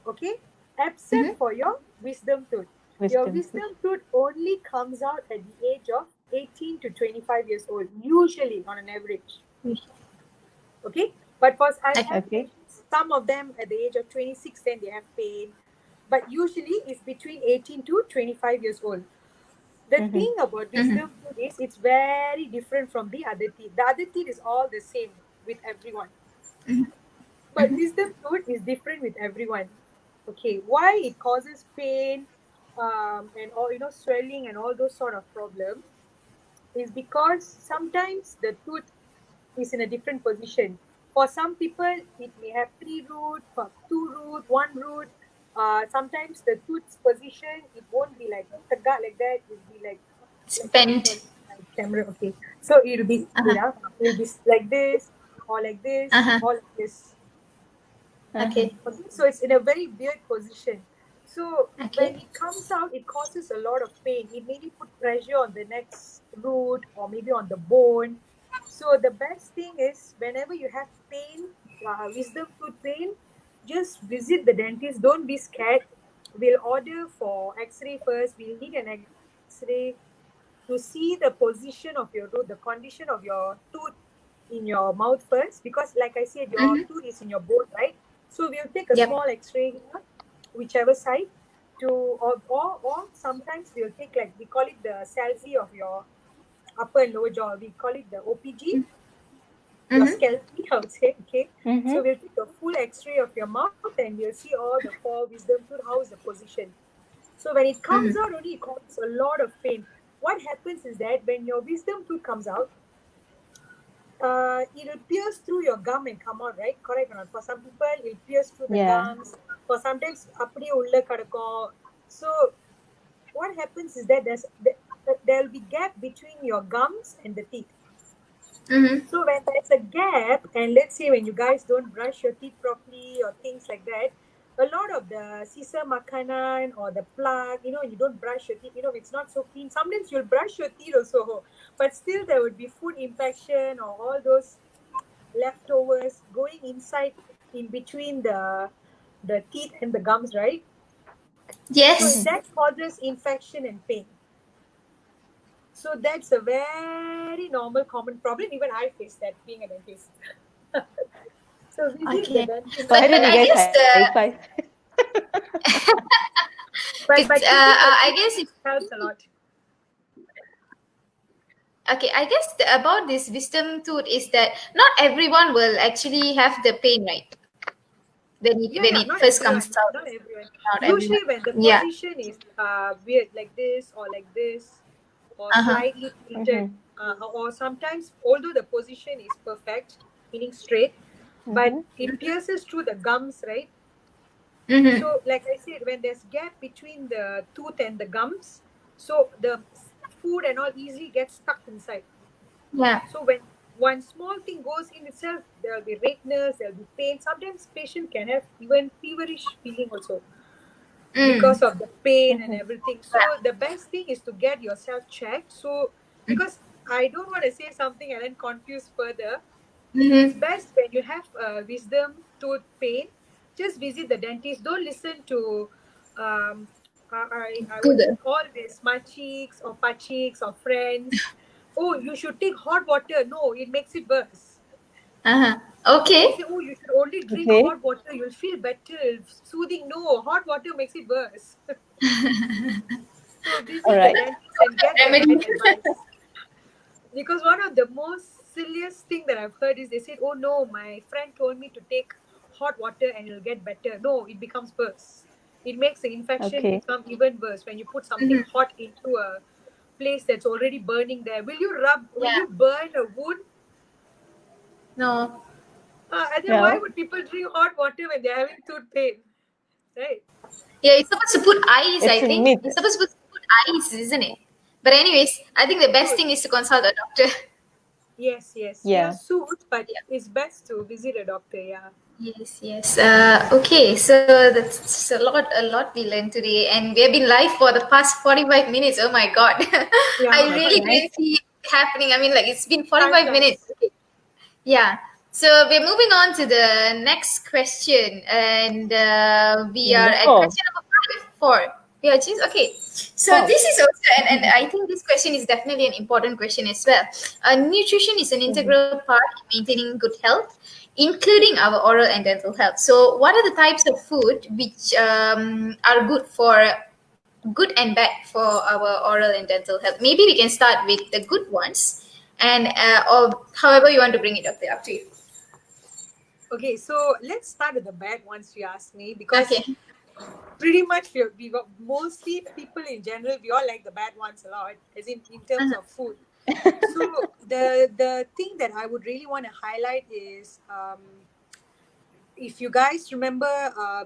okay, except Mm-hmm. for your wisdom tooth. Your Wisdom tooth. wisdom tooth only comes out at the age of 18 to 25 years old, usually on an average. Okay, but for I Okay. have Okay. patients, some of them at the age of 26, then they have pain, but usually it's between 18 to 25 years old. The Mm-hmm. thing about Mm-hmm. wisdom tooth is it's very different from the other teeth. The other teeth is all the same with everyone, but Mm-hmm. wisdom tooth is different with everyone. Okay, why it causes pain, and all, swelling and all those sort of problem, is because sometimes the tooth is in a different position. For some people it may have three root, for two root, one root. Sometimes the tooth's position, it won't be like tegak like that, it'll be like, Spent. sorry, my camera, okay, so it'll be, Uh-huh. it'll be like this, or like this, Uh-huh. or like this. Uh-huh. Okay. Okay, so it's in a very weird position. So when Okay. it comes out, it causes a lot of pain. It maybe put pressure on the next root or maybe on the bone. So the best thing is whenever you have pain, wisdom tooth pain, just visit the dentist. Don't be scared. We'll order for X-ray first. We'll need an X-ray to see the position of your root, the condition of your tooth in your mouth first, because like I said, your Mm-hmm. tooth is in your bone, right? So we'll take a Yep. small X-ray here, whichever side, to or sometimes we'll take, like we call it the salsi of your upper and lower jaw. We call it the OPG, your Mm-hmm. scalpel, I would say. Okay. Mm-hmm. So we'll take a full X-ray of your mouth and we'll see all the four wisdom tooth, how is the position. So when it comes Mm-hmm. out, only it causes a lot of pain. What happens is that when your wisdom tooth comes out, it'll pierce through your gum and come out, right? Correct or not? For some people, it'll pierce through the Yeah. gums. For sometimes, அப்படியே உள்ள கிடக்கும். So what happens is that there'll be gap between your gums and the teeth. Mm-hmm. So when there's a gap, and let's say when you guys don't brush your teeth properly or things like that, a lot of the sisa makanan or the plug, you don't brush your teeth, it's not so clean. Sometimes you'll brush your teeth also, but still there would be food infection or all those leftovers going inside in between the teeth and the gums, right? So Yes. Mm-hmm. that causes infection and pain. So that's a very normal, common problem. Even I face that being a dentist. So visit the Okay. dentist. Why But don't you I guys guess high five? But visit the I dentist guess helps a lot. okay. I guess about this wisdom tooth is that not everyone will actually have the pain, right? Yeah, When yeah, it not first comes everyone, out. not everyone. Not everyone. Usually, when the Yeah. position is weird, like this or like this, or Uh huh. slightly tilted, Mm-hmm. or sometimes, although the position is perfect, meaning straight, but Mm-hmm. it pierces through the gums, right? Mm-hmm. So, like I said, when there's gap between the tooth and the gums, so the food and all easily gets stuck inside. Yeah. So when one small thing goes in itself, there will be redness, there will be pain. Sometimes patient can have even feverish feeling also Mm. because of the pain and Mm-hmm. everything. So Yeah. the best thing is to get yourself checked. So because I don't want to say something and then confuse further, it's Mm-hmm. best when you have wisdom tooth pain, just visit the dentist. Don't listen to what is it Google. called, this machiks or pachiks or friends. Oh, you should take hot water. No, it makes it worse. Uh huh. They Okay. say, oh, you should only drink Okay. hot water. You'll feel better, soothing. No, hot water makes it worse. So visit All the right. dentist and get the Remedy. right advice. Because one of the most silliest thing that I've heard is they said, "Oh no, my friend told me to take hot water and it'll get better." No, it becomes worse. It makes the infection Okay. become even worse when you put something Mhm. hot into a place that's already burning there. Will you rub? Will Yeah. you burn a wound? No. And then why No. would people drink hot water when they're having tooth pain? Right? Yeah, you're supposed to put ice, It's I a think. myth. You're supposed to put ice, isn't it? But anyways, I think the best So thing is to consult a doctor. yes, yes, you're Yeah. soothed, but Yeah. it's best to visit a doctor. Yeah. Yes, yes. Okay, so that's a lot we learned today, and we have been live for the past 45 minutes. Oh my God. I Yeah, That's really but nice. didn't see it happening. I mean, like, it's been time 45 minutes. flies. Okay. Yeah. So we're moving on to the next question, and we are Number at four. question number four. Yeah, geez, okay. So Four. this is also, and I think this question is definitely an important question as well. Nutrition is an Mhm. integral part in maintaining good health, including our oral and dental health. So, what are the types of food which are good and bad for our oral and dental health? Maybe we can start with the good ones, and or however you want to bring it up to you. Okay, so let's start with the bad ones, you ask me, because Okay. pretty much we got mostly people in general, we all like the bad ones a lot, as in terms Uh-huh. of food. So the thing that I would really want to highlight is if you guys remember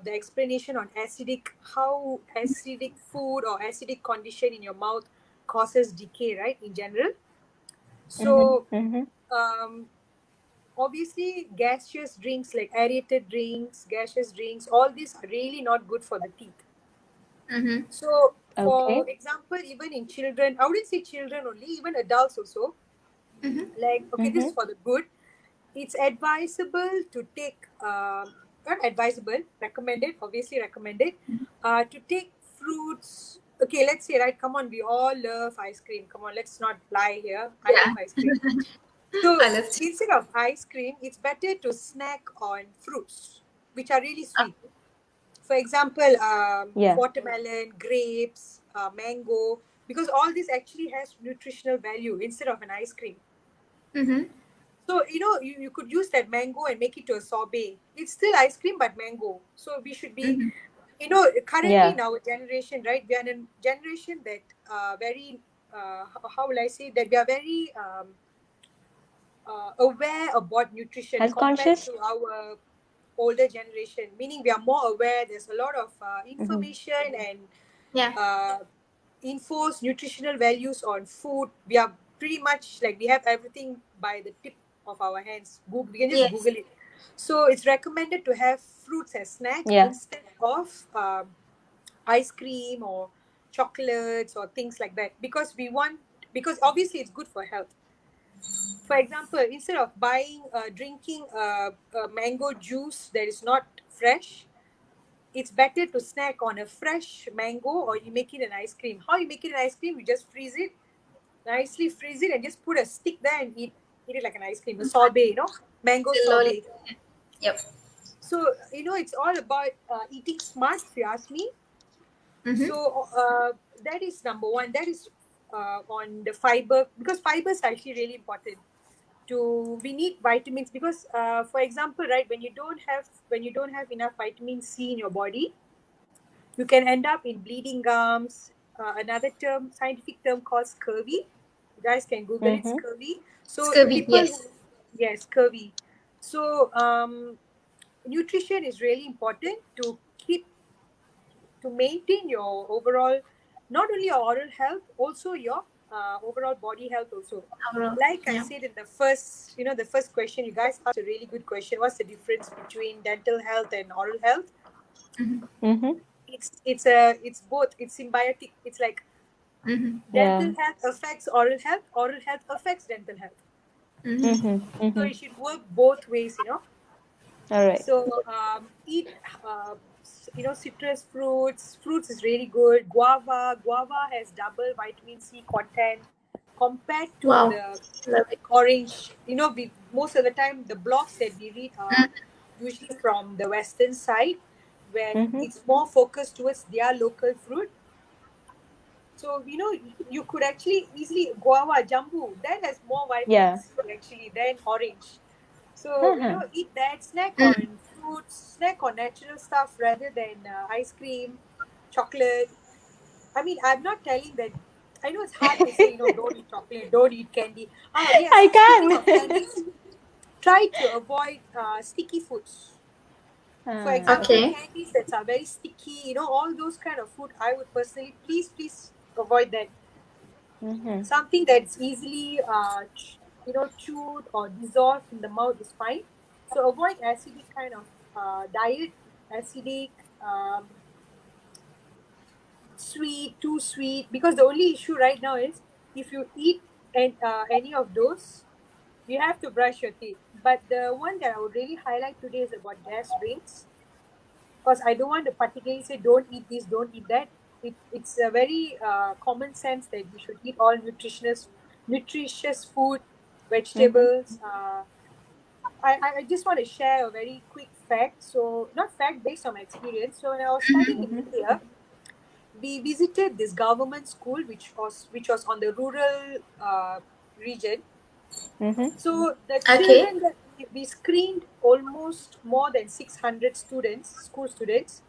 the explanation on acidic, how acidic food or acidic condition in your mouth causes decay, right? In general. Mhm. So Mhm. um, obviously gaseous drinks like aerated drinks, gaseous drinks, all these are really not good for the teeth. Mm-hmm. So Okay. for example, even in children, I wouldn't say children only, even adults also, Mm-hmm. like okay, this is Mhm. for the good. It's advisable to take not advisable, recommended, obviously recommended, to take fruits. Okay, let's say, right, come on, we all love ice cream. Come on, let's not lie here. I love ice Yeah. cream. So I love to. instead of ice cream, it's better to snack on fruits, which are really sweet. For example, Yeah. watermelon, grapes, mango, because all this actually has nutritional value instead of an ice cream. Mm-hmm. So, you could use that mango and make it to a sorbet. It's still ice cream, but mango. So we should be, Mm-hmm. currently Yeah. in our generation, right? We are in a generation that very, how will I say, that we are very aware about nutrition Health compared conscious. to our older generation, meaning we are more aware. There's a lot of Mhm. information and Yeah. uh, infos, nutritional values on food. We are pretty much like we have everything by the tip of our hands. Google, we can just Yes. Google it. So it's recommended to have fruits as snack Yeah. instead of ice cream or chocolates or things like that, because obviously it's good for health. For example, instead of drinking a mango juice that is not fresh, it's better to snack on a fresh mango, or you make it an ice cream. How you make it an ice cream? You just nicely freeze it, and just put a stick there and eat it like an ice cream, a sorbet, mango The lolly. sorbet. Yep. So it's all about eating smart, if you ask me. Mm-hmm. So that is number one. That is on the fiber, because fiber is actually really important. We need vitamins, because for example, right, when you don't have enough vitamin C in your body, you can end up in bleeding gums. Another scientific term called scurvy. You guys can Google it, Mhm. scurvy. So Scurvy. people who, Yes. yes, scurvy. So nutrition is really important to maintain your overall, not only your oral health, also your overall body health also. Overall. Like I Yeah. said in the first question, you guys asked a really good question. What's the difference between dental health and oral health? Mm-hmm. Mhm. It's both. It's symbiotic. It's like Mm-hmm. Yeah. dental health affects oral health affects dental health. Mm-hmm. Mhm. So Mhm. it should work both ways. All right. So eat, citrus fruits. Fruits is really good. Guava has double vitamin C content compared to Wow. the Love it. orange. We most of the time the blogs that we read are usually from the western side, where Mhm. it's more focused towards their local fruit. So you could actually easily guava, jambu, that has more vitamin Yeah. C actually than orange. So Uh-huh. eat that, snack Mm. on fruits, snack on natural stuff rather than ice cream, chocolate. I mean, I'm not telling that. I know it's hard to say, don't eat chocolate, don't eat candy. Oh I yes, speaking of can. candies, try to avoid sticky foods. For example, Okay. Okay. candies that are very sticky, all those kind of food, I would personally, please avoid that. Mm-hmm. Something that's easily, chewed or dissolved in the mouth is fine. So avoid acidic kind of diet, acidic, sweet, too sweet. Because the only issue right now is if you eat any of those, you have to brush your teeth. But the one that I would really highlight today is about gas drinks, because I don't want to particularly say don't eat this, don't eat that. It's a very common sense that we should eat all nutritious food, Mm-hmm. vegetables. I just want to share a very quick fact. So, not fact, based on my experience. So, when I was studying in Mm-hmm. India, we visited this government school, which was on the rural region. Mm-hmm. So the Okay. children that we screened, almost more than 600 students, school students,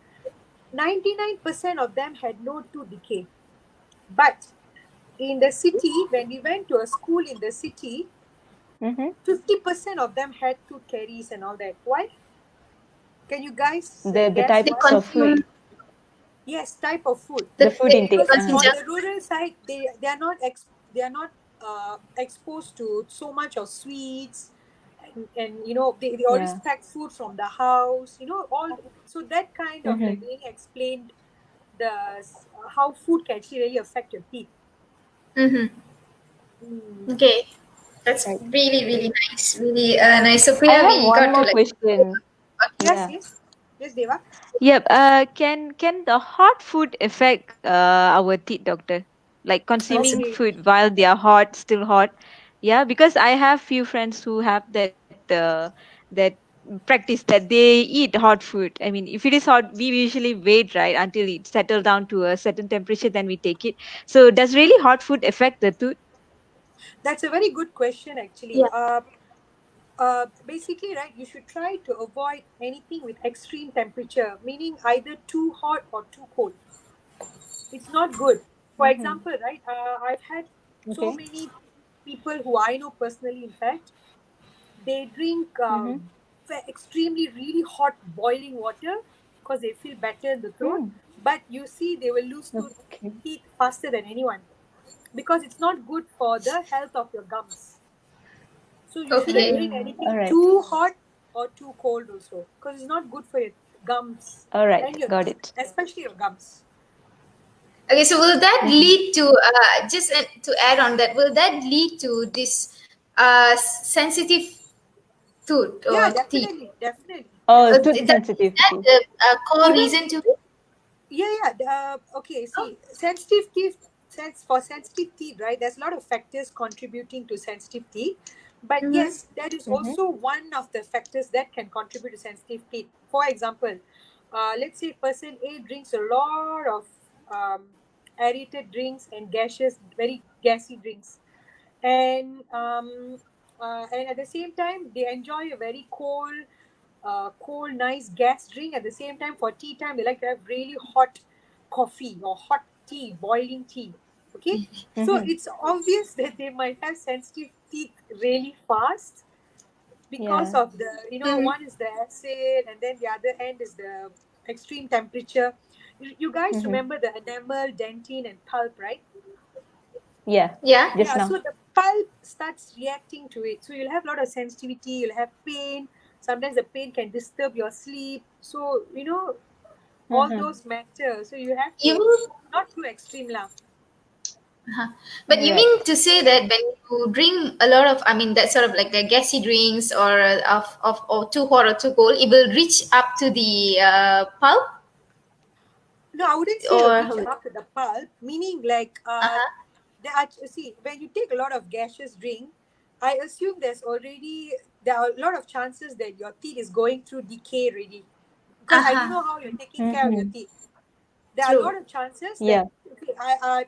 99% of them had no tooth decay. But in the city, when we went to a school in the city, Mm-hmm. 50% of them had tooth caries and all that. Why? Can you guys The guess They types why? of food, consume Yes, type of food. the the food they intake. Because consume Uh-huh. on junk. the rural side, they are not exposed to so much of sweets, and they always Yeah. pack food from the house, all. So that kind of Mm-hmm. like really explained how food can actually really affect your teeth. Mm-hmm. Mm. Okay. That's Right. really, really nice. Really nice. So I Priya, have we one got to more like. question. Okay. Yes, Yeah. yes, Deva. Yep. Can the hot food affect our teeth, doctor? Like consuming Okay. food while they are hot, still hot. Yeah, because I have few friends who have that practice that they eat hot food. I mean, if it is hot, we usually wait, right, until it settle down to a certain temperature, then we take it. So does really hot food affect the tooth? That's a very good question, actually. Yeah. Basically, right, you should try to avoid anything with extreme temperature, meaning either too hot or too cold. It's not good. For Mm-hmm. example, right, I've had so Okay. many people who I know personally, in fact, they drink Mm-hmm. extremely really hot boiling water because they feel better in the throat. Mm. But you see, they will lose Okay. teeth faster than anyone because it's not good for the health of your gums. So you shouldn't Okay. drink All anything right. too hot or too cold also, because it's not good for your gums All right. and your Got teeth, it. especially your gums. Okay. So will that Mm-hmm. lead to just to add on that? Will that lead to this sensitive tooth Yeah, or teeth? definitely, definitely, Oh, tooth definitely. Is that sensitivity. the core Even reason to it? yeah. Okay, Oh. see, sensitive teeth. For sensitive teeth, right? There's a lot of factors contributing to sensitive teeth, but Mm-hmm. yes, that is Mm-hmm. also one of the factors that can contribute to sensitive teeth. For example, let's say person A drinks a lot of um, aerated drinks and gaseous, very gassy drinks, and at the same time they enjoy a very cold, nice gas drink. At the same time, for tea time, they like to have really hot coffee or hot tea, boiling tea. Okay, so Mm-hmm. it's obvious that they might have sensitive teeth really fast because Yeah. of the, Mm-hmm. one is the acid, and then the other end is the extreme temperature. You guys Mm-hmm. remember the enamel, dentine, and pulp, right? Yeah. Yeah. Just Yeah, now. so the pulp starts reacting to it. So you'll have a lot of sensitivity, you'll have pain. Sometimes the pain can disturb your sleep. So, all Mm-hmm. those matter. So you have You to, mean, not too extreme lah. uh-huh. But All you right. mean to say that when you drink a lot of, I mean, that sort of like the gassy drinks or of or too hot or too cold, it will reach up to the pulp No, I wouldn't say it'll or reach up to the pulp, meaning like, uh-huh. see, when you take a lot of gaseous drink, I assume there are a lot of chances that your teeth is going through decay already. Because I don't Uh-huh. know how you're taking care of your Mm-hmm. teeth. there are a lot of chances Yeah. that, okay,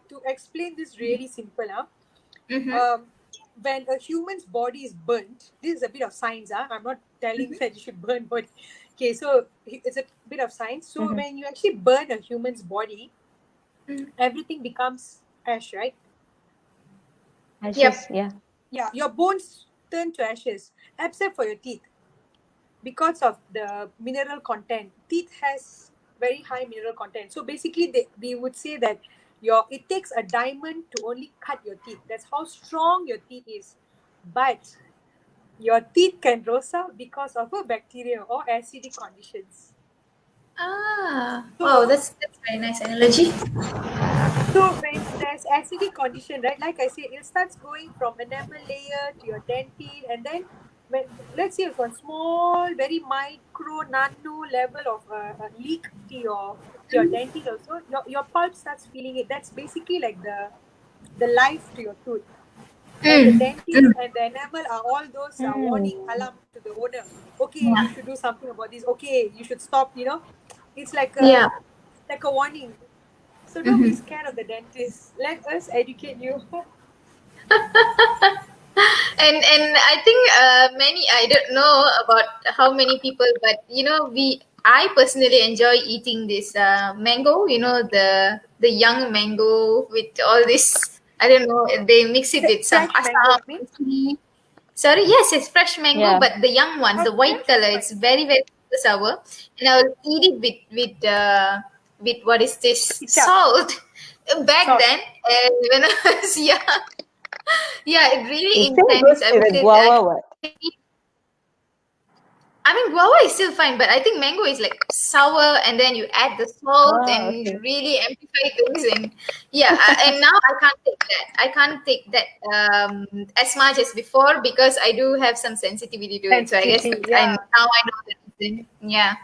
to explain this really simple, when a human's body is burnt, this is a bit of science, I'm not telling that you should burn body. Okay, so it's a bit of science. So when you actually burn a human's body, everything becomes ash, right? Ashes. Yep. Yeah. Yeah, your bones turn to ashes, except for your teeth, because of the mineral content. Teeth has very high mineral content. So basically, they would say that it takes a diamond to only cut your teeth. That's how strong your teeth is. But your teeth can rust out because of a bacteria or acidic conditions. Wow, So that's very nice analogy. So when there's acidic condition, right? Like I say, it starts going from enamel layer to your dentin, and then when, let's say, one small, very micro, nano level of leak to your dentin, also your pulp starts feeling it. That's basically like the life to your tooth. And the Mm. dentist and the enamel are all those warning Mm. alarm to the owner. Okay, you Yeah. should do something about this. Okay, you should stop. It's Yeah. like a warning. So don't be scared of the dentist. Let us educate you. And I think many, I don't know about how many people, but I personally enjoy eating this mango. The young mango with all this. I don't know. They mix it with some Fresh mango, asam. you mean? Sorry, yes, it's fresh mango, Yeah. but the young ones, the white Fresh or color, it's spicy? very very sour, and I'll eat it with what is this Ketchup, salt. Back salt. then, when I was young, yeah, it really It still intense. goes I with would the say I guava, what? can eat. I mean, guava is still fine, but I think mango is like sour, and then you add the salt Ah, and okay. really amplify things. And yeah, and now I can't take that. I can't take that as much as before because I do have some sensitivity to it. So I guess, Sensitivity, and yeah. now I know the reason. Yeah.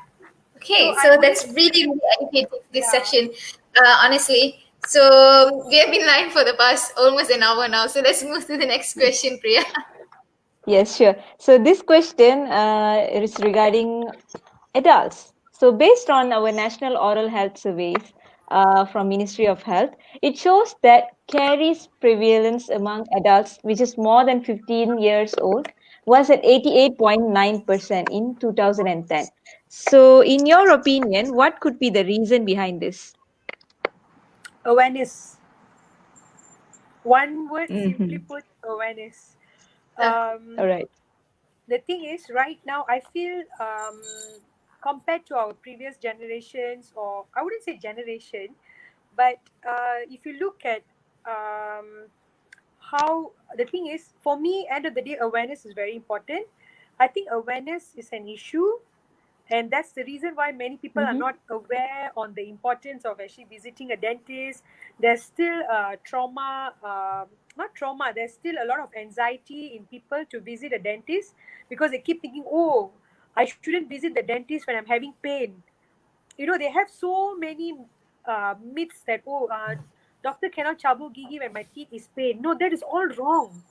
So Okay, I so wouldn't, that's really, really educating this yeah. section, honestly. So we have been live for the past almost an hour now. So let's move to the next question, Priya. Yes, sure. So this question is regarding adults. So based on our national oral health surveys from Ministry of Health, it shows that caries prevalence among adults, which is more than 15 years old, was at 88.9% in 2010. So in your opinion, what could be the reason behind this? Awareness. One word, simply Mm-hmm. put, awareness. Uh, All Um, right. the thing is, right now, I feel compared to our previous generations, or I wouldn't say generation, but if you look at um, how the thing is, for me, end of the day, awareness is very important. I think awareness is an issue, and that's the reason why many people are Mm-hmm. not aware on the importance of actually visiting a dentist. There's still trauma, not trauma, there's still a lot of anxiety in people to visit a dentist because they keep thinking, oh, I shouldn't visit the dentist when I'm having pain. They have so many myths that, oh, doctor cannot chabu gigi when my teeth is pain. No, that is all wrong.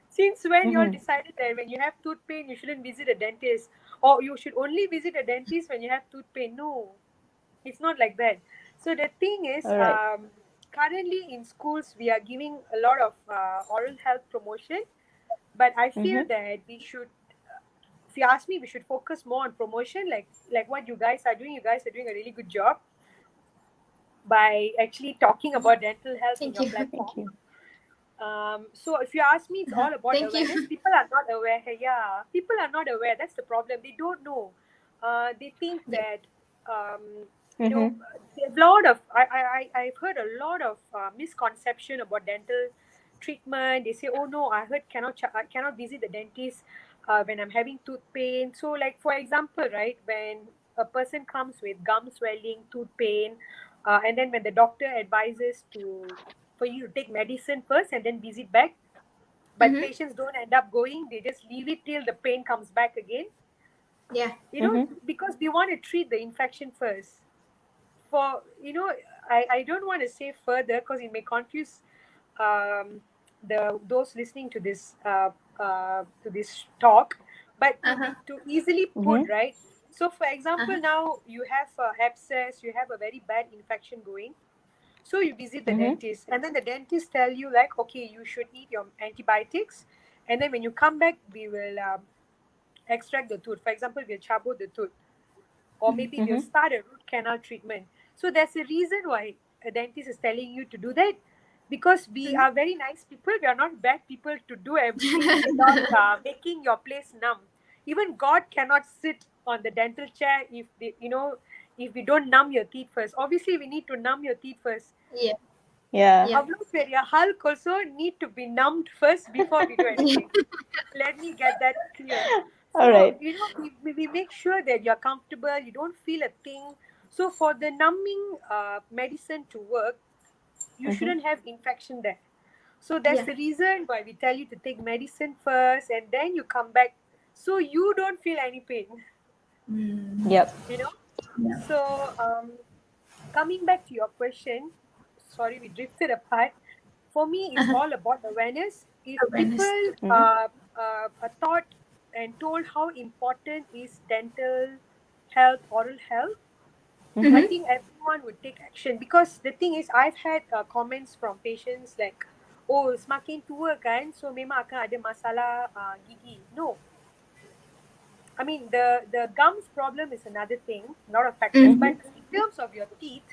Since when you all Mm-hmm. decided that when you have tooth pain, you shouldn't visit a dentist, or you should only visit a dentist when you have tooth pain? No, it's not like that. So the thing is, All right. currently in schools we are giving a lot of oral health promotion, but I feel Mm-hmm. that we should. If you ask me, we should focus more on promotion, like what you guys are doing. You guys are doing a really good job by actually talking about dental health in thank your you. platform. Thank you. So if you ask me, it's all about Thank you. awareness. People are not aware. Yeah, people are not aware. That's the problem. They don't know. They think Yeah. that you know Mm-hmm. there's a lot of I've heard a lot of misconception about dental treatment. They say, oh no, I heard I cannot visit the dentist when I'm having tooth pain. So like for example, right, when a person comes with gum swelling, tooth pain, and then when the doctor advises for you to take medicine first and then visit back, but Mm-hmm. patients don't end up going. They just leave it till the pain comes back again, Yeah. Mm-hmm. because they want to treat the infection first. For I don't want to say further because it may confuse um, those listening to this talk, but Uh huh. to easily put, Mm-hmm. right, So, for example, now you have abscess, you have a very bad infection going. So you visit the dentist, and then the dentist tell you like, okay, you should eat your antibiotics, and then when you come back, we will extract the tooth. For example, we'll chabo the tooth, or maybe we'll start a root canal treatment. So there's a reason why a dentist is telling you to do that, because we are very nice people. We are not bad people to do everything without making your place numb. Even God cannot sit on the dental chair if they, if we don't numb your teeth first. Obviously, we need to numb your teeth first. Yeah. Yeah. Yeah. Your Hulk also need to be numbed first before we do anything. Let me get that clear. All So, right. we make sure that you're comfortable, you don't feel a thing. So, for the numbing medicine to work, you shouldn't have infection there. So, that's Yeah. the reason why we tell you to take medicine first and then you come back so you don't feel any pain. Yep. Yeah. So, coming back to your question, sorry, we drifted apart. For me, it's all about awareness. If Awareness. people are taught and told how important is dental health, oral health, I think everyone would take action. Because the thing is, I've had comments from patients like, oh, semakin tua kan, so memang akan ada masalah gigi. No. I mean, the gums problem is another thing, not a factor. But in terms of your teeth,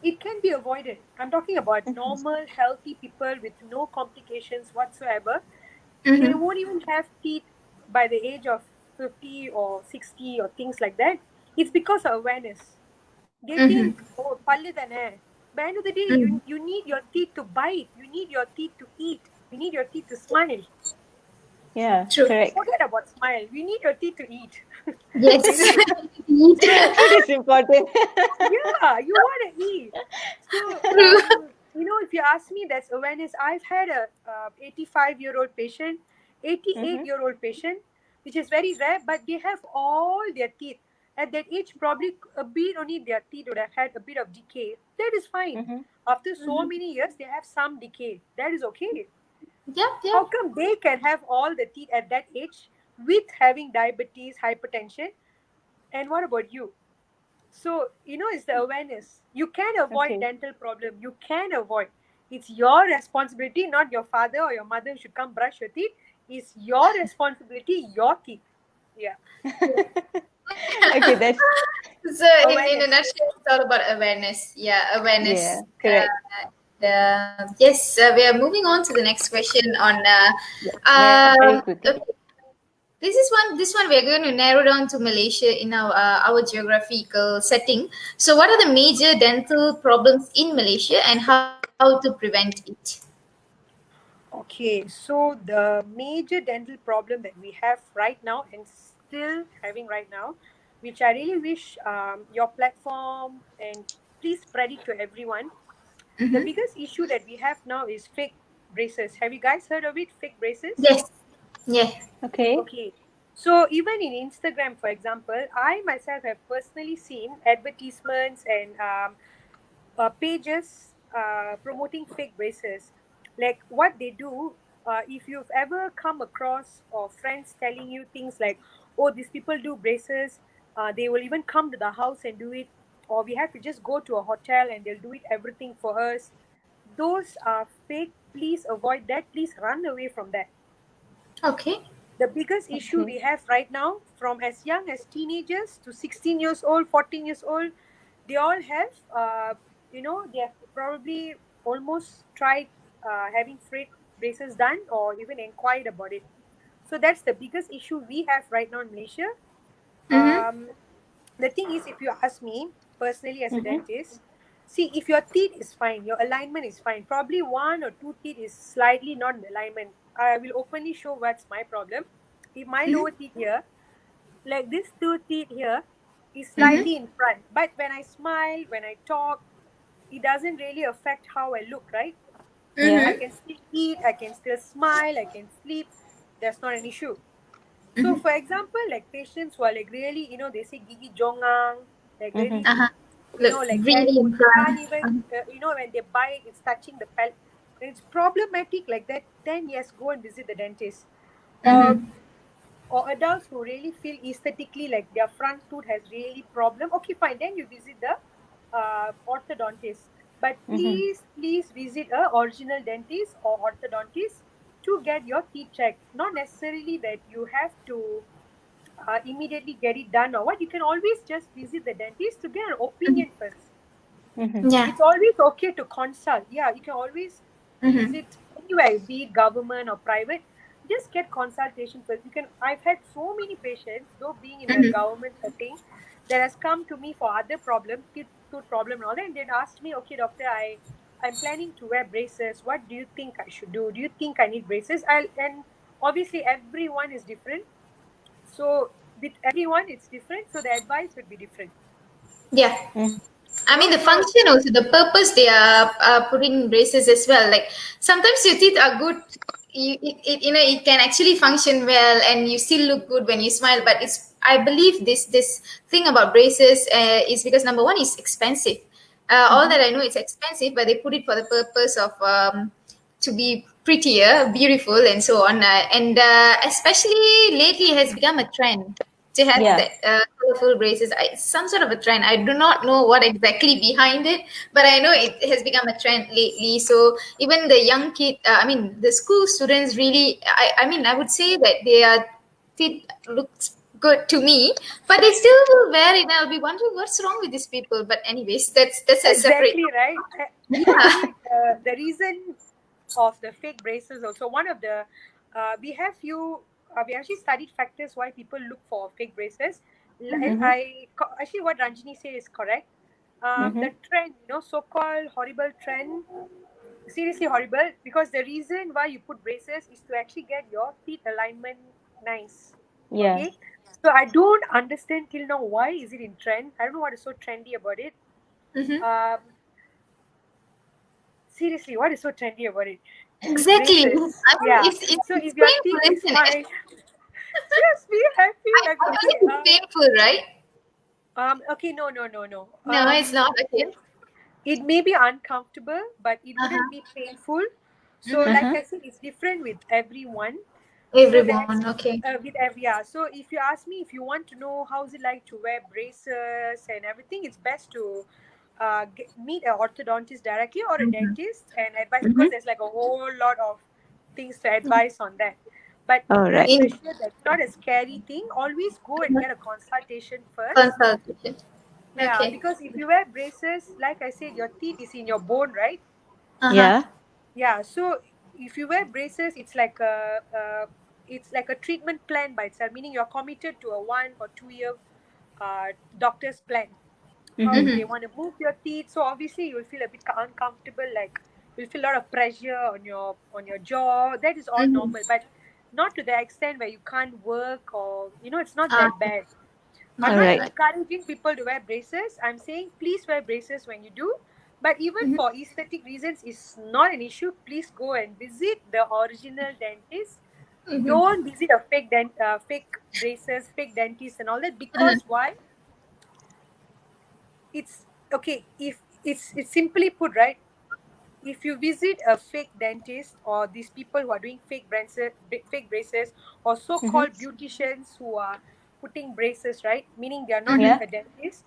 it can be avoided. I'm talking about normal, healthy people with no complications whatsoever. They won't even have teeth by the age of 50 or 60 or things like that. It's because of awareness. They think, oh, pallu thane. By the end of the day, you need your teeth to bite. You need your teeth to eat. You need your teeth to smile. Yeah. True. Correct. Forget about smile. You need your teeth to eat. Yes. Food is important. Yeah, you want to eat. So, if you ask me, that's awareness. I've had a 85-year-old patient, 88-year-old patient, which is very rare, but they have all their teeth. At that age, probably a bit only their teeth would have had a bit of decay. That is fine. After so many years, they have some decay. That is okay. Yeah. How come they can have all the teeth at that age with having diabetes, hypertension? And what about you? So, it's the awareness. You can avoid Okay. dental problem. You can avoid. It's your responsibility, not your father or your mother should come brush your teeth. It's your responsibility, your teeth. Yeah. Okay, that's So in a Awareness. nutshell, it's all about awareness. Yeah, awareness. yeah, correct. Yes, we are moving on to the next question on. Yeah, very quickly. Okay. This one we are going to narrow down to Malaysia in our geographical setting. So, what are the major dental problems in Malaysia, and how to prevent it? Okay, so the major dental problem that we have right now and still having right now, which I really wish your platform and please spread it to everyone. The biggest issue that we have now is fake braces. Have you guys heard of it? Fake braces? Yes. Yeah. Okay. Okay. So even in Instagram, for example, I myself have personally seen advertisements and pages promoting fake braces. Like what they do, if you've ever come across or friends telling you things like, oh, these people do braces, they will even come to the house and do it, or we have to just go to a hotel and they'll do it everything for us. Those are fake. Please avoid that. Please run away from that. Okay. The biggest issue Okay. we have right now, from as young as teenagers to 16 years old, 14 years old, they all have, they have probably almost tried having freight braces done or even inquired about it. So that's the biggest issue we have right now in Malaysia. Um, the thing is, if you ask me personally as a dentist, see, if your teeth is fine, your alignment is fine, probably one or two teeth is slightly not in alignment. I will openly show what's my problem. If my lower teeth here, like this two teeth here, is slightly in front, but when I smile, when I talk, it doesn't really affect how I look, right? Yeah. I can still eat, I can still smile, I can sleep. That's not an issue. So, for example, like patients who are like really, they say gigi jongang, like really, Look, like really in they can't front. even, when they bite, it's touching the palate. When it's problematic like that, then yes, go and visit the dentist. Or or adults who really feel aesthetically like their front tooth has really problem, okay, fine, then you visit the orthodontist. But Mm-hmm. please visit a original dentist or orthodontist to get your teeth checked. Not necessarily that you have to immediately get it done or what. You can always just visit the dentist to get an Mhm. opinion first. Mm-hmm. Yeah. It's always okay to consult. Yeah, you can always Mm-hmm. visit anywhere, be it government or private. Just get consultation first. You can. I've had so many patients, though being in a Mm-hmm. government setting, that has come to me for other problems, tooth problem and all that, and they'd asked me, okay, doctor, I'm planning to wear braces. What do you think I should do? Do you think I need braces? And obviously everyone is different. So with everyone it's different. So the advice would be different. Yeah. You I know, mean, the so function also, the purpose they are putting braces as well. Like sometimes your teeth are good, it can actually function well, and you still look good when you smile. But it's, I believe this thing about braces is because number one, it's expensive. All Mm-hmm. that I know, it's expensive, but they put it for the purpose of to be prettier, beautiful, and so on. And especially lately, it has become a trend to have Yeah. that colorful braces. It's some sort of a trend. I do not know what exactly behind it, but I know it has become a trend lately. So even the young kid, I mean, the school students really, I mean, I would say that their teeth looks good to me, but they still will wear it. And I'll be wondering what's wrong with these people. But anyways, that's a separate. exactly right. Yeah. Actually, the reason of the fake braces also one of the we have few we actually studied factors why people look for fake braces. Mhm. Mm-hmm. Actually what Ranjini said is correct. Mm-hmm. The trend, so-called horrible trend, seriously horrible, because the reason why you put braces is to actually get your teeth alignment nice. Yeah. Okay, so I don't understand till now why is it in trend. I don't know what is so trendy about it. Mhm. um, Seriously, what is so trendy about it? Exactly. Braces. I mean, Yeah. So it's if your painful, teeth is isn't it? fine, just be happy. Like, I okay, believe it's painful, right? okay, no. No, it's not. Okay. It may be uncomfortable, but it wouldn't Uh-huh. be painful. So, Mm-hmm. like Uh-huh. I said, it's different with everyone. So Everyone. Okay. with every, yeah. So if you ask me, if you want to know how is it like to wear braces and everything, it's best to meet an orthodontist directly or a Mm-hmm. dentist and advise, Mm-hmm. because there's like a whole lot of things to advise on that. But All right. rest In assured that's not a scary thing. Always go and get a consultation first. consultation. Yeah, Okay. because if you wear braces, like I said, your teeth is in your bone, right? Uh-huh. Yeah. Yeah, so if you wear braces, it's like a treatment plan by itself, meaning you're committed to a 1 or 2 year doctor's plan, how Mm-hmm. they Mm-hmm. want to move your teeth. So obviously you'll feel a bit uncomfortable, like you'll feel a lot of pressure on your jaw. That is all Mm-hmm. normal, but not to the extent where you can't work, or it's not Uh, that bad. I'm not All not that right. bad. encouraging people to wear braces. I'm saying please wear braces when you do. But even Mm-hmm. for aesthetic reasons, it's not an issue. Please go and visit the original dentist. Mm-hmm. Don't visit a fake braces, fake dentist, and all that. Uh-huh. Because why? It's okay. If it's simply put, right? If you visit a fake dentist or these people who are doing fake braces, or Mm-hmm. so-called beauticians who are putting braces, right? Meaning they are not Mm-hmm. Yeah. a dentist.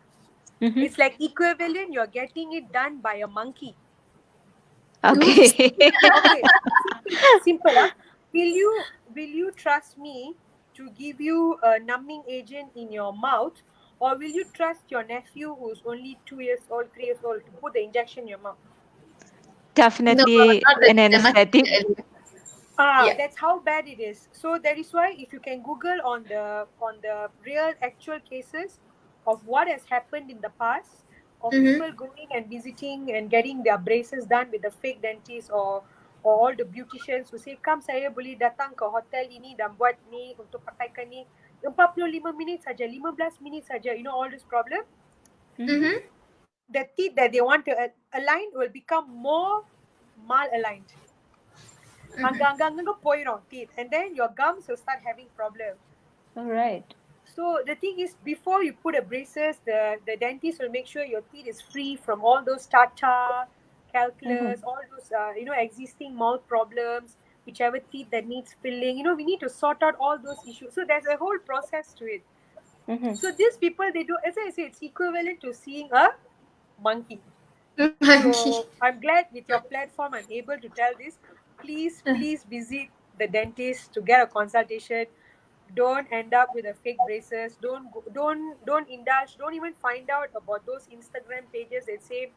Mm-hmm. It's like equivalent you're getting it done by a monkey. Oops. Okay. Okay, simple. Will you trust me to give you a numbing agent in your mouth, or will you trust your nephew who's only 2 years old, 3 years old, to put the injection in your mouth? No, Definitely not an the much. anesthetic. Yeah. That's how bad it is. So that is why if you can Google on the real actual cases of what has happened in the past, of Mm-hmm. people going and visiting and getting their braces done with the fake dentist, or all the beauticians who say, come saya boleh datang ke hotel ini dan buat ni untuk pakaikan ni 45 minit saja, 15 minit saja, all this problem. Mm-hmm. Mm-hmm. The teeth that they want to align will become more mal-aligned. Mm-hmm. அங்கங்க போயிடும் teeth, and then your gums will start having problem. All right. So the thing is, before you put a braces, the dentist will make sure your teeth is free from all those tartar, Mm-hmm. calculus, all those existing mouth problems. whichever teeth that needs filling. You know, we need to sort out all those issues. So there's a whole process to it. Mm-hmm. So these people, they do, as I say, it's equivalent to seeing a monkey. Monkey. So I'm glad with your platform I'm able to tell this. Please visit the dentist to get a consultation. Don't end up with a fake braces. Don't indulge. Don't even find out about those Instagram pages that say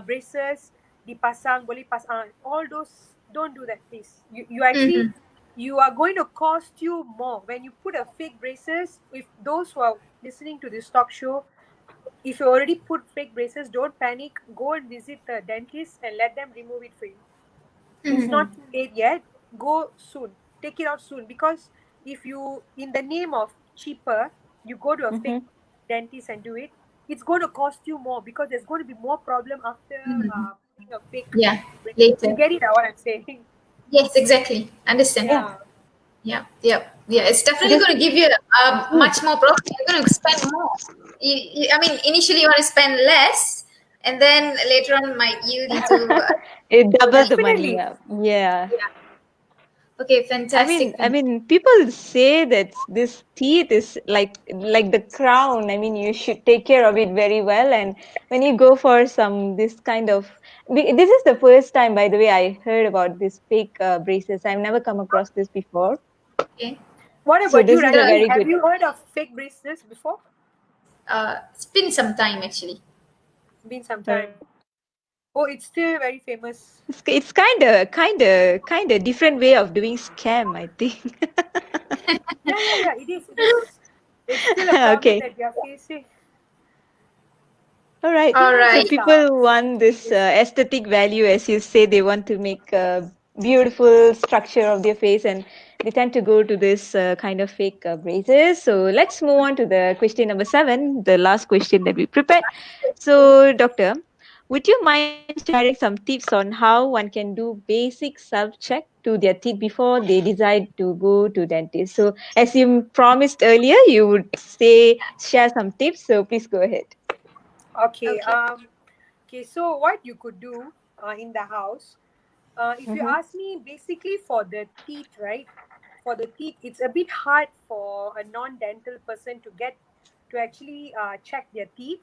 braces dipasang boleh pasang. All those, don't do that, please. You actually, you are going to cost you more when you put a fake braces. If those who are listening to this talk show, if you already put fake braces, don't panic. Go and visit the dentist and let them remove it for you. It's Mm-hmm. not too late yet. Go soon. Take it out soon, because if you, in the name of cheaper, you go to a fake Mm-hmm. dentist and do it, it's going to cost you more, because there's going to be more problem after putting a fake Yeah, braces. You later. get it? What I'm saying? Yes, exactly. Understand. Yeah. Yeah. Yeah. It's definitely This going to give you much more profit. You're going to spend more. I mean, initially you want to spend less, and then later on might yield into. it doubles the money. Definitely. Yeah. Yeah. Yeah. Okay, I mean, fantastic. I mean, people say that this teeth is like the crown. I mean, you should take care of it very well. And when you go for some this kind of, this is the first time, by the way, I heard about this fake braces. I've never come across this before. Okay. What So about you, this is a Rashmi? very Have good. you heard of fake braces before? It's been some time actually. Been some time. Oh, it's still very famous. It's kind of different way of doing scam, I think. Yeah. It is. It is. It's still a problem Okay. that we are facing. All right. All So right. people want this Yes. aesthetic value, as you say, they want to make a beautiful structure of their face, and they tend to go to this kind of fake braces. So let's move on to the question number 7, the last question that we prepared. So, doctor, would you mind sharing some tips on how one can do basic self-check to their teeth before they decide to go to dentist? So, as you promised earlier, you would share some tips. So, please go ahead. Okay. Okay. Okay. So what you could do in the house, if you Mm-hmm. ask me, basically for the teeth, right? For the teeth, it's a bit hard for a non-dental person to actually check their teeth.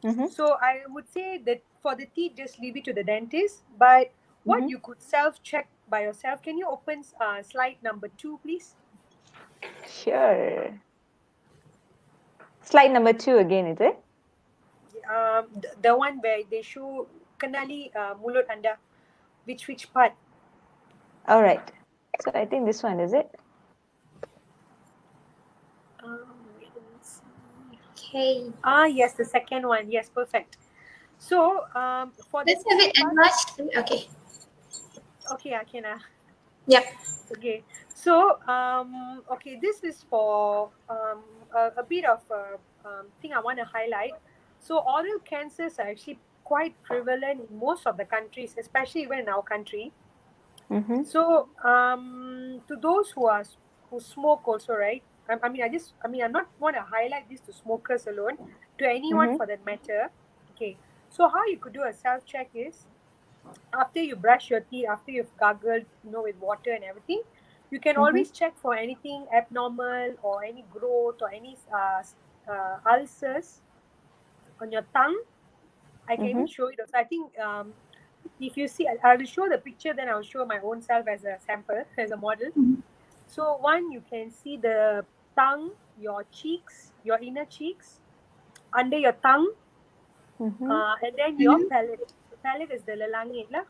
Mm-hmm. So I would say that for the teeth, just leave it to the dentist. But what Mm-hmm. you could self-check by yourself. Can you open slide number 2, please? Sure. Slide number 2 again, is it? The one where they show kenali mulut anda, which part? All right. So I think this one is it. Wait, let me see. Okay. Yes, the second one. Yes, perfect. So, for the Let's have teeth it part, enlarged. Okay. okay, I can. Yep. Okay. So, okay, this is for a bit of a thing I want to highlight. So, oral cancers are actually quite prevalent in most of the countries, especially even in our country. Mm-hmm. So, to those who smoke also, right? I'm not want to highlight this to smokers alone, to anyone Mm-hmm. for that matter. Okay. So, how you could do a self check is, after you brush your teeth, after you've gargled, with water and everything, you can Mm-hmm. always check for anything abnormal or any growth or any ulcers on your tongue. I can Mm-hmm. even show it also. I think if you see, I will show the picture, then I'll show my own self as a sample, as a model. So one, you can see the tongue, your cheeks, your inner cheeks, under your tongue, Mm-hmm. and then your palate. Palate is the lelangit lah.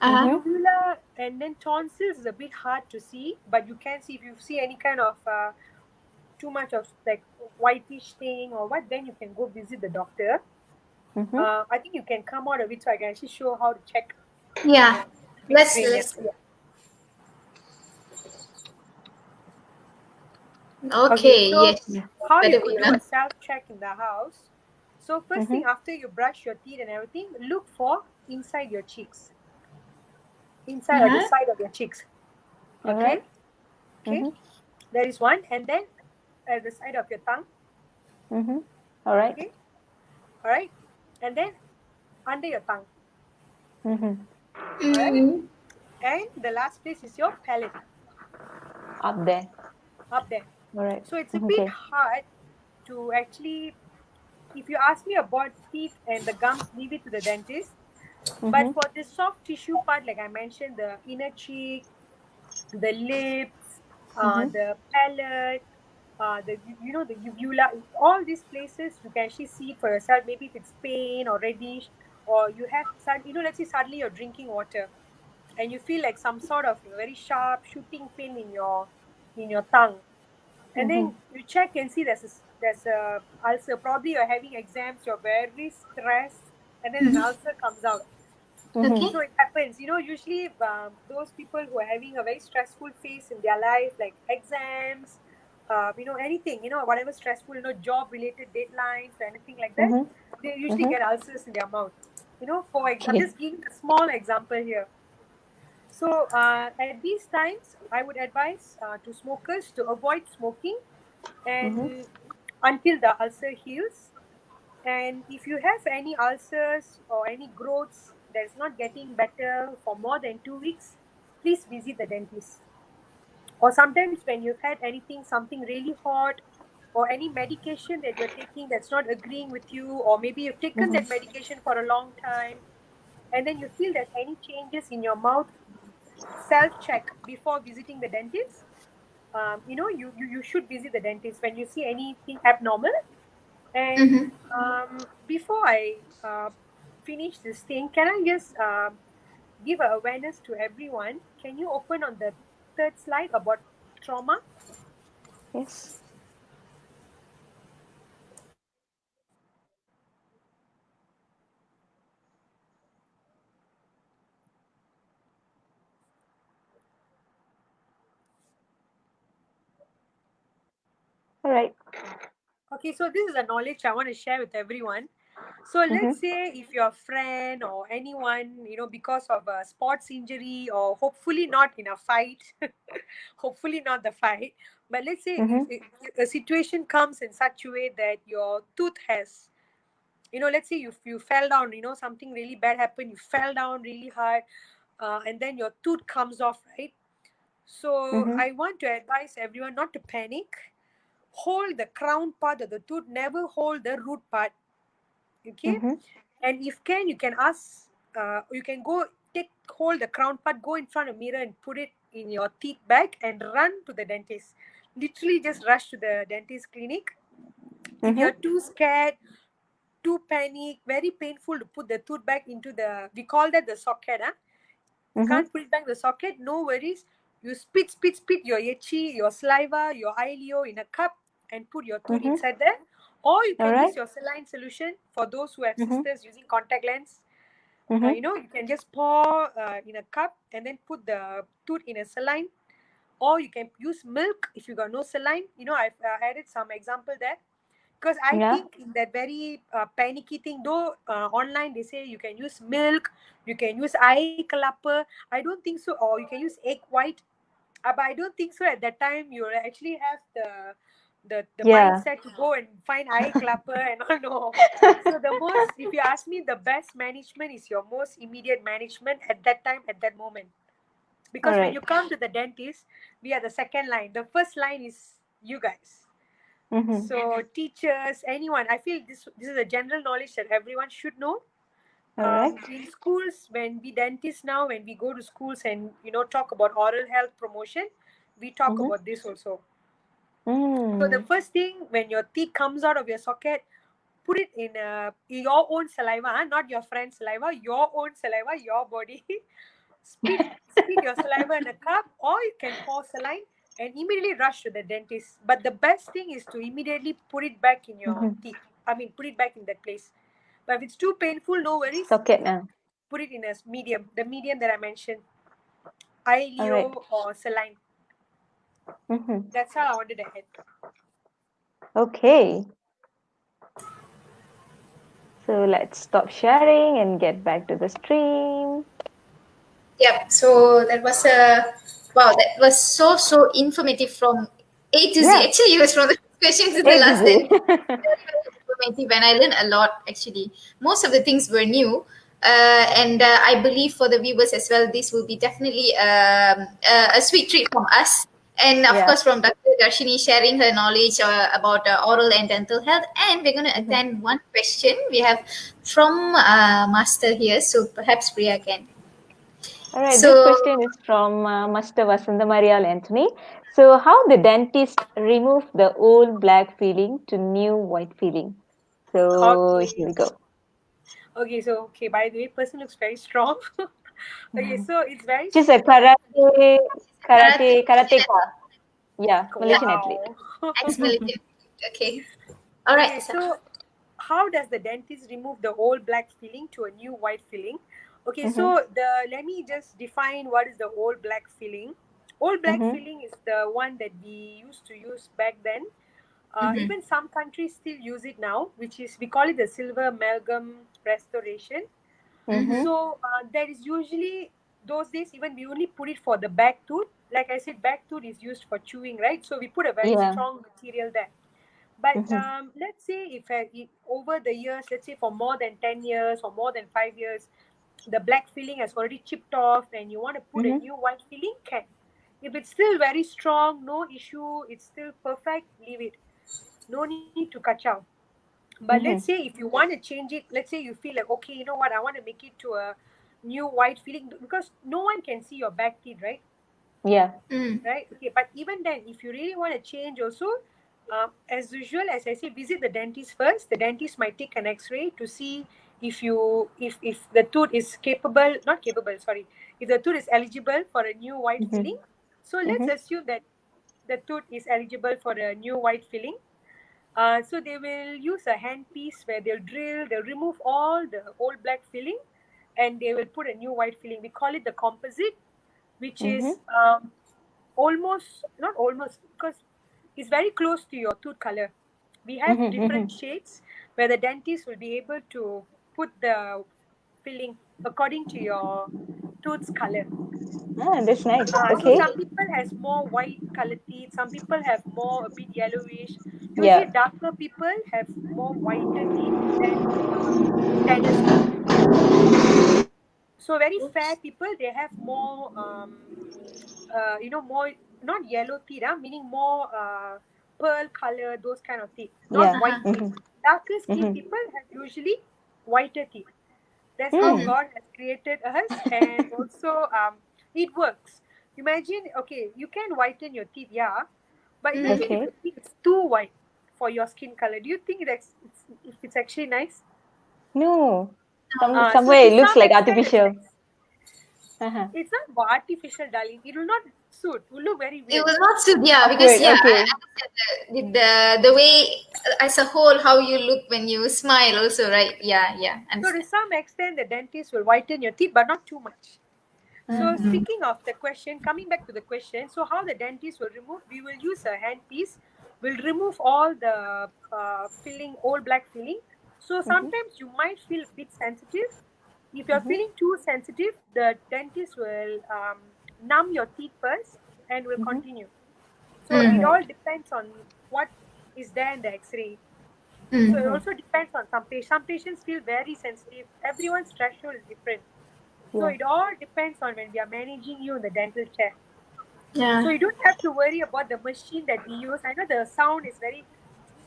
Uh-huh. Mm-hmm. Uvula and then tonsils is a bit hard to see, but you can see if you see any kind of too much of like whitish thing or what, then you can go visit the doctor. Mm-hmm. I think you can come out of it, so I can actually show how to check on Yeah. the big Let's screen. Yeah. let's. Okay, Okay. so Yes. Yeah. how you Better could be do now. a self check in the house. So first Mm-hmm. thing, after you brush your teeth and everything, look for inside your cheeks, inside or the Uh-huh. side of your cheeks. All Okay, right. okay, Mm-hmm. that is one, and then at the side of your tongue. Mm-hmm. All right. Okay, all right, and then under your tongue. Mm-hmm. All right, Mm. and the last place is your palate. Up there. Up there. All right. So it's a bit Okay. hard to actually, if you ask me about teeth and the gums, leave it to the dentist. But for the soft tissue part, like I mentioned, the inner cheek, the lips, the palate, the uvula, all these places you can actually see it for yourself. Maybe if it's pain or reddish, or you have, let's say suddenly you're drinking water, and you feel like some sort of very sharp shooting pain in your tongue, and then you check and see there's a ulcer. Probably you're having exams, you're very stressed, and then an ulcer comes out. Okay. So it happens, usually those people who are having a very stressful phase in their life, like exams, anything, whatever stressful, job related deadlines or anything like that, they usually get ulcers in their mouth. I'm Okay. just giving a small example here. So at these times, I would advise to smokers to avoid smoking and until the ulcer heals. And if you have any ulcers or any growths that's not getting better for more than 2 weeks, please visit the dentist. Or sometimes when you've had something really hot, or any medication that you're taking that's not agreeing with you, or maybe you've taken that medication for a long time, and then you feel there's any changes in your mouth, self-check before visiting the dentist. You should visit the dentist when you see anything abnormal. And before I finish this thing, can I just give a awareness to everyone? Can you open on the third slide about trauma? Yes. All right. Okay, so this is a knowledge I want to share with everyone. So let's say if your friend or anyone, because of a sports injury, or hopefully not in a fight, hopefully not the fight, but let's say if a situation comes in such a way that your tooth has, let's say you fell down, something really bad happened, you fell down really hard, and then your tooth comes off, right? So I want to advise everyone not to panic. Hold the crown part of the tooth, never hold the root part. Okay. And if you can ask, you can go hold the crown part, go in front of mirror and put it in your teeth bag and run to the dentist. Literally just rush to the dentist clinic. If you're too scared, too panic, very painful to put the tooth back into we call that the socket. You can't put it back in the socket, no worries. You spit your etchi, your saliva, your ILO in a cup and put your tooth inside there. Or you All can right. use your saline solution for those who have sisters using contact lens. You can just pour in a cup and then put the tooth in a saline. Or you can use milk if you got no saline. I've added some example there. Because I Yeah. think in that very panicky thing, though online they say you can use milk, you can use eye clapper. I don't think so. Or you can use egg white. But I don't think so. At that time, you actually have the Yeah. mindset to go and find eye clapper and all. No. So if you ask me, the best management is your most immediate management at that time, at that moment. All Because when right. you come to the dentist, we are the second line. The first line is you guys. So teachers, anyone, I feel this is a general knowledge that everyone should know. All right. In schools, when we dentists now, when we go to schools and talk about oral health promotion, we talk about this also. So the first thing, when your teeth comes out of your socket, put it in your own saliva, not your friend's saliva, your own saliva, your body. spit your saliva in a cup, or you can pour saline and immediately rush to the dentist. But the best thing is to immediately put it back in your teeth. Put it back in that place. But if it's too painful, no worries. Socket now. Put it in a medium, the medium that I mentioned, All right. ILO or saline. That's all I wanted to add. Okay. So let's stop sharing and get back to the stream. Yep. So that was wow. That was so informative from A to Z. Yeah. Actually, it was from the question to the A to last. Z. Very informative, and I learned a lot. Actually, most of the things were new. And I believe for the viewers as well, this will be definitely a sweet treat from us. And of Yeah. course, from Dr. Darshini sharing her knowledge about oral and dental health. And we're going to Mm-hmm. attend one question we have from Master here. So perhaps Priya can. All right, this So, question is from Master Vasanta Marial Anthony. So, how the dentist remove the old black feeling to new white feeling? So, here Okay. we go. Okay, so okay, by the way, person looks very strong. Okay, Mhm. so it's very She's a simple. karate, karateka. Yeah, Malaysian athlete. Wow. ex-military. Okay. All right. Okay, So, so how does the dentist remove the old black filling to a new white filling? Okay, Mm-hmm. so let me just define what is the old black filling. Old black Mm-hmm. filling is the one that we used to use back then. mhm. Even some countries still use it now, which is we call it the silver amalgam restoration. Mm-hmm. So there is usually those days even we only put it for the back tooth. Like I said, back tooth is used for chewing, right? So we put a very Yeah. strong material there. But Mm-hmm. let's say if over the years, let's say for more than 10 years or more than 5 years, the black filling has already chipped off, and you want to put a Mm-hmm. new white filling, can. If it's still very strong, no issue, it's still perfect, leave it. No need to cut out. But let's say Mm-hmm. if you want to change it, let's say you feel like, okay, you know what, I want to make it to a new white filling because no one can see your back teeth, right? Yeah. Mm. Right, okay, but even then if you really want to change also, as usual, as I say, visit the dentist first. The dentist might take an x-ray to see if you if the tooth is capable, not capable, sorry, if the tooth is eligible for a new white Mm-hmm. filling. So let's Mm-hmm. assume that the tooth is eligible for a new white filling. So they will use a hand piece where they'll remove all the old black filling, and they will put a new white filling. We call it the composite, which Mm-hmm. is almost, not almost, because it's very close to your tooth color. We have Mm-hmm. different shades where the dentist will be able to put the filling according to your tooth's color. Ah, that's nice. So Okay. some people has more white colored teeth, some people have more a bit yellowish. Usually Yeah. darker people have more whiter teeth than tanner skin. So very fair Oops. people, they have more more, not yellow teeth, meaning more pearl color, those kind of teeth, not Yeah. white Uh-huh. teeth. Mm-hmm. Darker skin Mm-hmm. people have usually whiter teeth. That's how Mm. Mhm. God has created us, and also it works. Imagine, okay, you can whiten your teeth, yeah, but imagine Mhm. if Okay. your teeth is too white for your skin color. Do you think if it's actually nice? No. Oh. So Somewhere to it looks some like extent, it's artificial. nice. Uh-huh. It's not about artificial, darling. It will not suit. It will look very It weird. will not suit, yeah, because Awkward. yeah, I Okay. understand with the way as a whole how you look when you smile also, right? Yeah, yeah, So to understand. some extent, the dentist will whiten your teeth, but not too much. So Uh-huh. speaking of the question, coming back to the question, so how the dentist will remove? We will use a handpiece. We'll remove all the filling, old black filling. So Mm-hmm. sometimes you might feel a bit sensitive. If you're Mm-hmm. feeling too sensitive, the dentist will numb your teeth first and will Mm-hmm. continue. So All Mm. it right. all depends on what is there in the X-ray. So it Mm. Mm-hmm. also depends on some patients. Some patients feel very sensitive. Everyone's threshold is different. So Yeah. it all depends on when we are managing you in the dental chair. So Yeah, you don't have to worry about the machine that we use. I know the sound is very,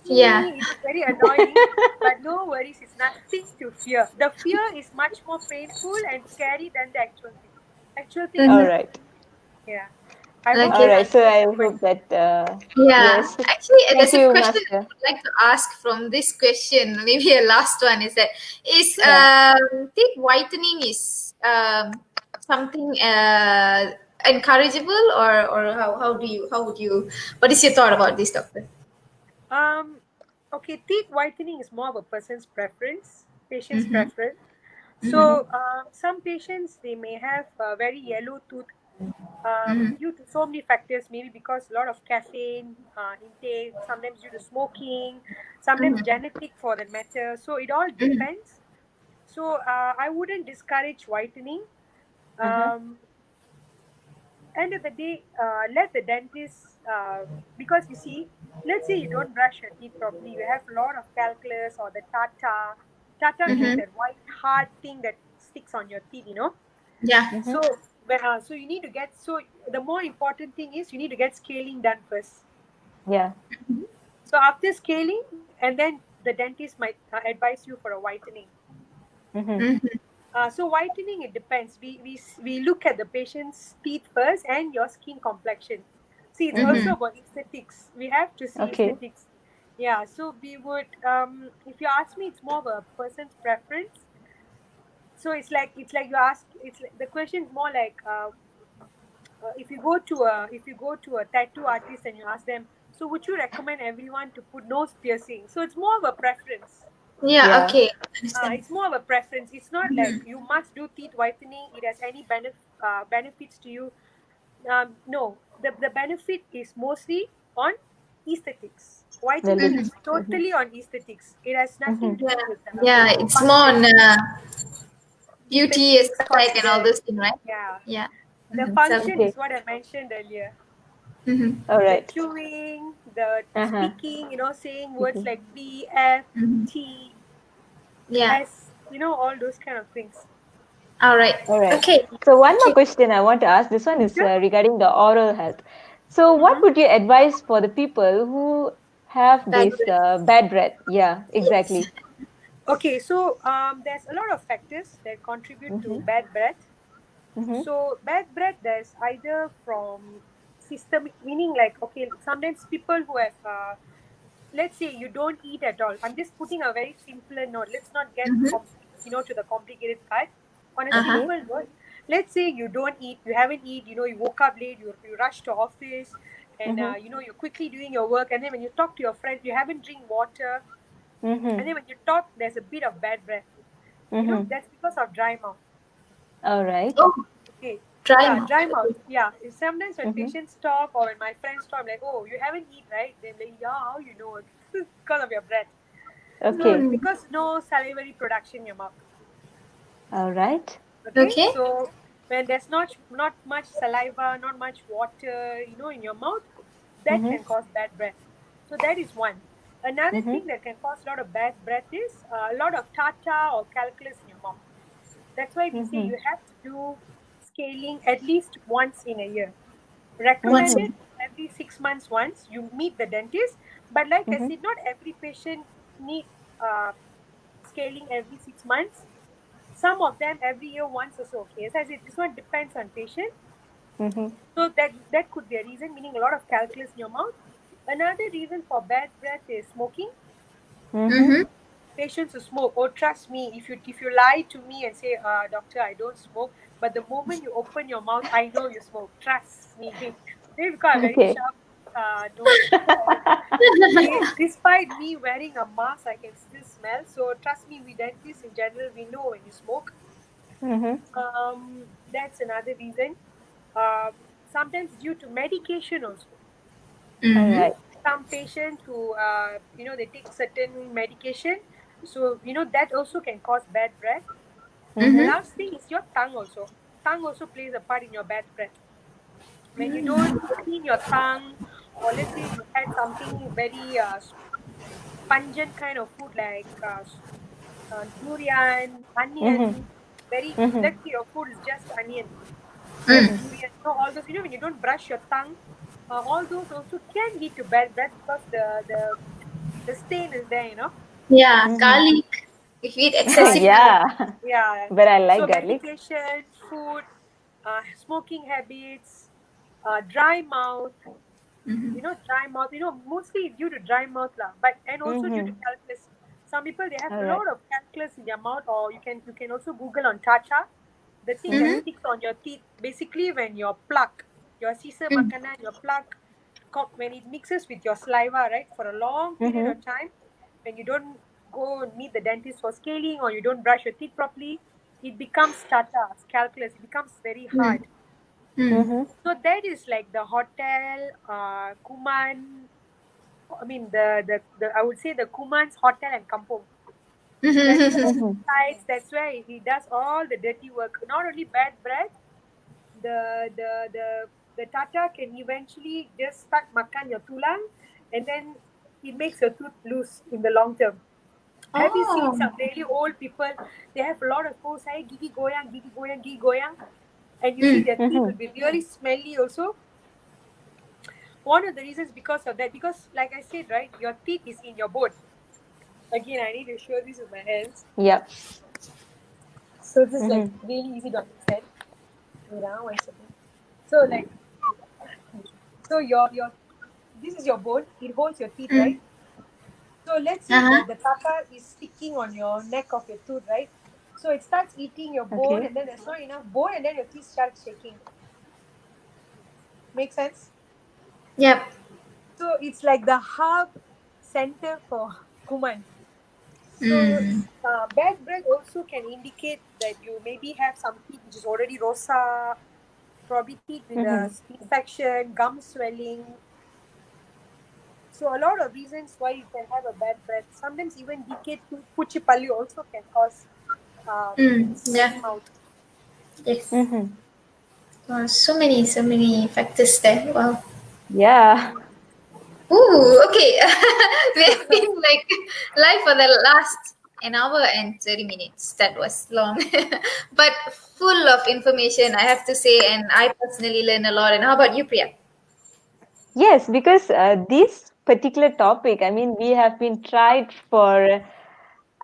yeah. it is very annoying, but no worries. It's nothing to fear. The fear is much more painful and scary than the actual thing. Actual thing is All Mhm. nothing. right. Yeah. I hope All that Okay. right. So answers I the hope question. that Yeah, yes. actually, Thank there's a you, question I Master. would like to ask from this question. Maybe a last one is that is Yeah. teeth whitening is something encourageable, or how would you, what is your thought about this, doctor? Um, okay, teeth whitening is more of a person's preference, patient's Mm-hmm. preference. Mm-hmm. So some patients, they may have a very yellow tooth Mm-hmm. due to so many factors, maybe because a lot of caffeine intake, sometimes due to smoking, sometimes Mm-hmm. genetic for that matter. So it all Mm-hmm. depends. So I wouldn't discourage whitening. Uh-huh. Um, End of the day, let the dentist, because you see, let's say you don't brush your teeth properly, you have a lot of calculus or the tata. Tata means Mm-hmm. that white hard thing that sticks on your teeth, you know. Yeah. So so you need to get, so the more important thing is you need to get scaling done first. Yeah. So after scaling, and then the dentist might advise you for a whitening. Mm-hmm. Mm-hmm. So whitening, it depends. We look at the patient's teeth first and your skin complexion. See, it's Mm-hmm. also about aesthetics. We have to see Okay. aesthetics. Yeah. So we would, if you ask me, it's more of a person's preference. So it's like you ask. It's like, the question is more like, if you go to a tattoo artist and you ask them, so would you recommend everyone to put nose piercing? So it's more of a preference. Yeah. Yeah. Okay. Understand. It's more of a preference. It's not like Mm-hmm. you must do teeth whitening. It has any benefits to you. No, the benefit is mostly on aesthetics. The Whitening looks. is Mm-hmm. totally on aesthetics. It has Mm-hmm. nothing to Yeah. do with Yeah. It's more function, on beauty, aesthetics, aesthetic, and all those confidence. things, right? Yeah, Yeah. the Mm-hmm. So. function Okay. is what I mentioned earlier. Mm-hmm. All The right. chewing, the Uh-huh. speaking, saying words Speaking. like B, F, Mm-hmm. T, Yeah. S, all those kind of things. All right. All right. Okay. So one more Okay. question I want to ask. This one is Sure. regarding the oral health. So what Mm-hmm. would you advise for the people who have Bad this breath. bad breath? Yeah, Yes. exactly. Okay, so there's a lot of factors that contribute to Mm-hmm. bad breath. Mm-hmm. So bad breath, there's either from systemic, meaning like, okay, sometimes people who have, let's say you don't eat at all. I'm just putting a very simpler note. Let's not get Mm-hmm. to the complicated part. On a Uh-huh. Okay. simple note, let's say you don't eat, you haven't eat, you woke up late, you rush to office, and Mm-hmm. you're quickly doing your work, and then when you talk to your friends, you haven't drink water, Mm-hmm. and then when you talk, there's a bit of bad breath. Mm-hmm. That's because of dry mouth. All right. Oh, Okay. dry Yeah, mouth. dry mouth. Okay. Yeah. Sometimes when Mm-hmm. patients talk or when my friends talk, I'm like, oh, you haven't eat, right? They're like, yeah, how you know? Because of your breath. So Okay. Mm. because no salivary production in your mouth. All right. Okay. Okay. So when there's not much saliva, not much water, in your mouth, that Mm-hmm. can cause bad breath. So that is one. Another Mm-hmm. thing that can cause a lot of bad breath is a lot of tartar or calculus in your mouth. That's why we say Mm-hmm. you have to do scaling at least once in a year. Once. Recommended every 6 months once you meet the dentist. But like I Mm-hmm. said, not every patient need uh, scaling every 6 months. Some of them every year once or so. Okay, as I said, this one depends on patient. Mm-hmm. So that could be a reason, meaning a lot of calculus in your mouth. Another reason for bad breath is smoking. Mm-hmm. Mm-hmm. Patients who smoke, oh, trust me, if you lie to me and say, doctor, I don't smoke, but the moment you open your mouth, I know you smoke. Trust me. Maybe because I'm very Okay. sharp nose, and despite me wearing a mask, I can still smell. So trust me, we dentists in general, we know when you smoke. Mm-hmm. That's another reason. Uh, Sometimes due to medication also. All Mm-hmm. right. Some patients who they take certain medication, so that also can cause bad breath. Mm-hmm. Mm-hmm. Last thing is your tongue also plays a part in your bad breath. When you don't clean your tongue, or let's say you had something very pungent kind of food like durian, Mm-hmm. onion, very, Mm-hmm. let's say your food is just onion or Mm-hmm. Mm. durian, all those, when you don't brush your tongue, all those also can lead to bad breath because the stain is there. Yeah, Mm-hmm. garlic. If you eat excessively. Garlic, Yeah. yeah. But I So like garlic. medication, food, smoking habits, dry mouth, Mm-hmm. dry mouth, mostly due to dry mouth lah, but and also due to Mm-hmm. calculus. Some people, they have All a right. lot of calculus in their mouth, or you can also Google on Tacha, the thing that Mm-hmm. Mm-hmm. sticks on your teeth. Basically, when your plaque, your sisa Mm. makanan, your plaque, when it mixes with your saliva, right, for a long period Mm-hmm. of time, when you don't go and meet the dentist for scaling or you don't brush your teeth properly, it becomes tata, calculus. It becomes very Mm. hard. Mm. Mm-hmm. So that is like the hotel, Kuman. I mean the I would say the Kuman's hotel and kampong. That's where he Mm-hmm. hides. That's where he does all the dirty work. Not only bad breath, the the the the tata can eventually just start makan your tulang, and then it makes your tooth loose in the long term. Have you seen Oh. some really old people? They have a lot of pores, hey, gigi goyang, gigi goyang, gigi goyang. And you see Mm. their teeth will Mm-hmm. be really smelly also. One of the reasons because of that, because like I said, right, your teeth is in your bone. Again, I need to show this with my hands. Yep. So this is like Mm-hmm. really easy to understand. Wait, 1 second. So like, so your this is your bone. It holds your teeth, Mm. right? So let's say Uh-huh. the taka is sticking on your neck of your tooth, right? So it starts eating your bone, Okay. and then there's not enough bone, and then your teeth start shaking. Make sense? Yep. So it's like the hub center for Kuman. So Mm. bad breath also can indicate that you maybe have some teeth which is already rosa, probably teeth with a Mm-hmm. infection, gum swelling. So a lot of reasons why you can have a bad breath. Sometimes even decayed tooth, puchipalli also can cause Mm. smelly Yeah. mouth. Yes. Mm-hmm. So many factors there. Wow. Yeah. Ooh, okay. We have been like live for the last an hour and 30 minutes. That was long. But full of information, I have to say, and I personally learned a lot. And how about you, Priya? Yes, because this particular topic, I mean, we have been tried for,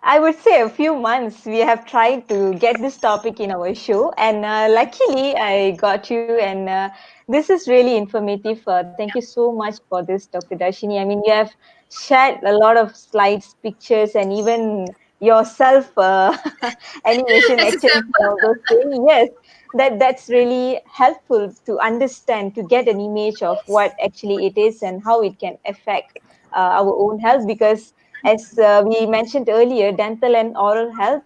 I would say, a few months. We have tried to get this topic in our show, and luckily, I got you. And this is really informative. Thank you so much for this, Dr. Darshini. I mean, you have shared a lot of slides, pictures, and even yourself animation, actions, and all Example. those things. Yes, that's really helpful to understand, to get an image of what actually it is and how it can affect our own health. Because as we mentioned earlier, dental and oral health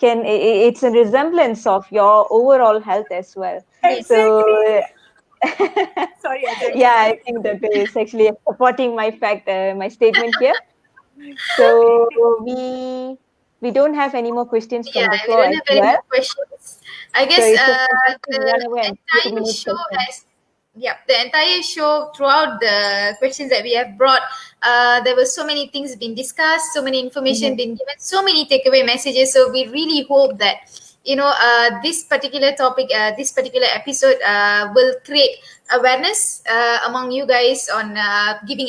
it's a resemblance of your overall health as well. Yes. So Exactly. Sorry, Ajay, go yeah, I ahead. think that is actually supporting my statement here. So we don't have any more questions from Yeah, the we floor don't as have any well. more questions. I So guess it's a fantastic the 1 hour and 30 entire minute show session. has, yeah, the entire show throughout the questions that we have brought, there were so many things being discussed, so many information Mhm, being given, so many takeaway messages. So we really hope that this particular topic, this particular episode will create awareness among you guys on giving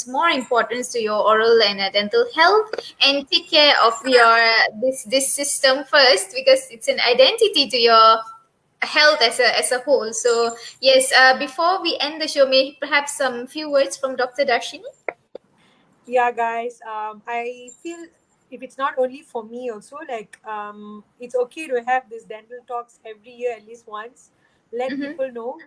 more importance to your oral and dental health, and take care of your this system first, because it's an identity to your health as a whole. So yes, before we end the show, may perhaps some few words from Dr. Darshini. Yeah, guys. I feel if it's not only for me, also like it's okay to have these dental talks every year at least once. Let Mm-hmm. people know.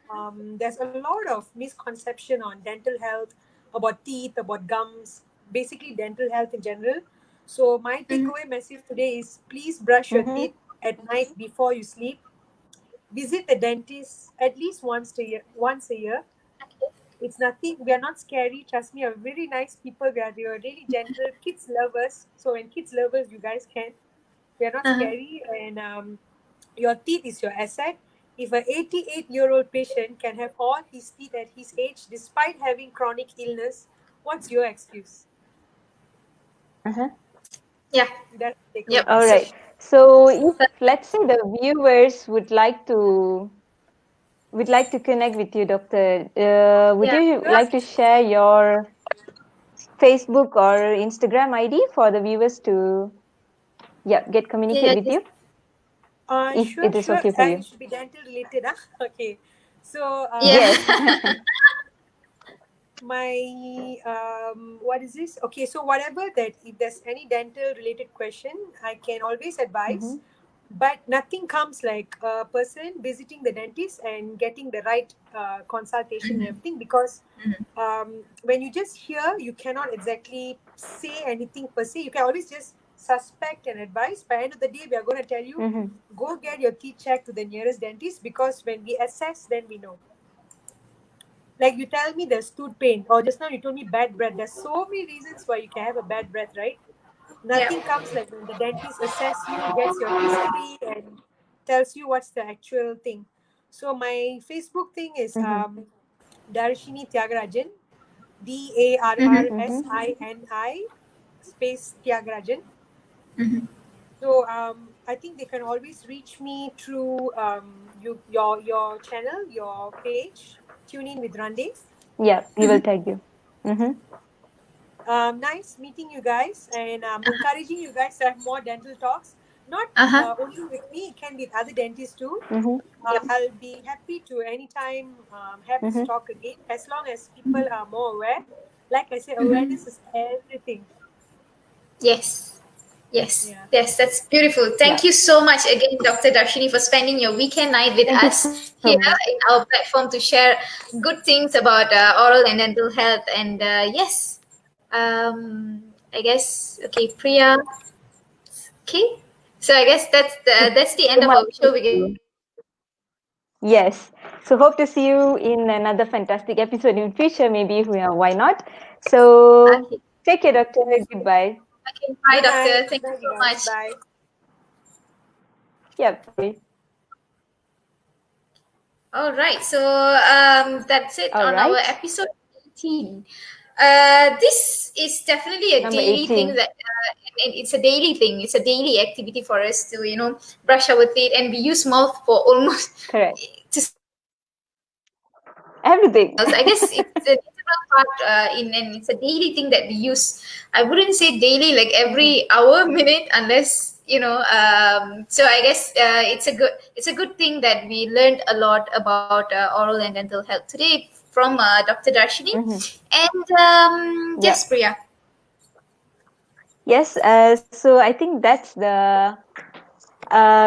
There's a lot of misconception on dental health, about teeth, about gums, basically dental health in general. So my Mm-hmm. takeaway message today is please brush your mhm, teeth at night before you sleep. Visit the dentist at least once a year. Once a year, it's nothing. We are not scary. Trust me, we are very nice people. We are really gentle. Kids love us. So when kids love us, you guys can. We are not Uh-huh. scary. And your teeth is your asset. If an 88-year-old patient can have all his teeth at his age despite having chronic illness, what's your excuse? uh-huh. Yeah. That's the Yep. takeaway All So, right. message. So if let's say the viewers would like to connect with you, Doctor. Would yeah. you Yeah, like to share your Facebook or Instagram ID for the viewers to, yeah, get Yeah. communicate Yeah. with Just, you, if sure, it is sure. okay for It you? should be dental related. Huh? Okay. So yeah. Yes. my what is this, okay, so whatever that, if there's any dental related question, I can always advise, Mm-hmm. but nothing comes like a person visiting the dentist and getting the right consultation and everything, because when you just hear, you cannot exactly say anything per se. You can always just suspect and advise. By the end of the day, we are going to tell you, Mm-hmm. go get your teeth checked to the nearest dentist, because when we assess, then we know. Like you tell me there's tooth pain, or just now you told me bad breath. There's so many reasons why you can have a bad breath, right? Yeah. Nothing comes like when the dentist assess you, gets your history, and tells you what's the actual thing. So my Facebook thing is Mm-hmm. Darshini Thiagarajan, DARRSINI, Mm-hmm. space Thiagarajan. Mhm. So I think they can always reach me through your channel, your page, Tune In with Randev. Yeah, we will tag you. Mm-hmm. Nice meeting you guys, and encouraging you guys to have more dental talks. Not Uh-huh. only with me, it can be with other dentists too. Mm-hmm. Yep. I'll be happy to anytime have this Mm-hmm. talk again, as long as people are more aware. Like I said, Mhm. awareness is everything. Yes. Yes, Yeah. yes, that's beautiful. Yeah. Thank you so much again, Dr. Darshini, for spending your weekend night with Thank you us so here much. in our platform to share good things about oral and dental health. And yes, I guess, okay, Priya, okay. So I guess that's the end So of much. our show. Thank We get you. Yes. So hope to see you in another fantastic episode in future. Maybe why not? So okay. take care, doctor. Goodbye. Okay, bye, Good night. doctor. Good Thank you night, you so guys. much. Bye. Yeah. Bye. All right, so that's it All on our right. episode 18. This is definitely a Number daily thing 18. that, and it's a daily thing. It's a daily activity for us to, brush our teeth, and we use mouth for almost Correct. to something Everything. else. I guess it's an integral part and it's a daily thing that we use. I wouldn't say daily, like Mhm. every hour, minute, unless so I guess it's a good thing that we learned a lot about oral and dental health today from Dr. Darshini. Mhm. And Yeah. yes, Priya. Yes. So I think that's the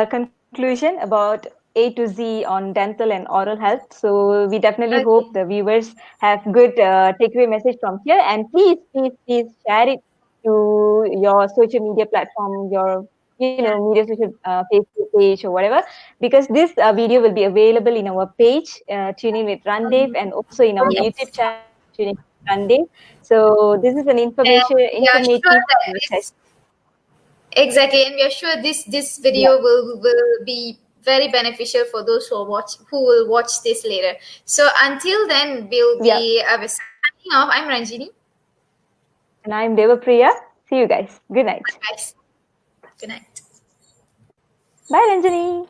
conclusion about A to Z on dental and oral health. So we definitely hope Okay. the viewers have good takeaway message from here. And please, please, please share it to your social media platform, your Yeah. media social Facebook page or whatever, because this video will be available in our page, Tune In with Randev, and also in our YouTube Yes. channel, Tune In with Randev. So this is an And we are sure informative that session. this exactly, and we are sure this Yeah, video will be very beneficial for those who will watch this later. So until then, we'll yeah. be signing off. I'm Ranjini. And I'm Devapriya. See you guys. Good night. Bye, guys. Good night. Bye, Ranjani.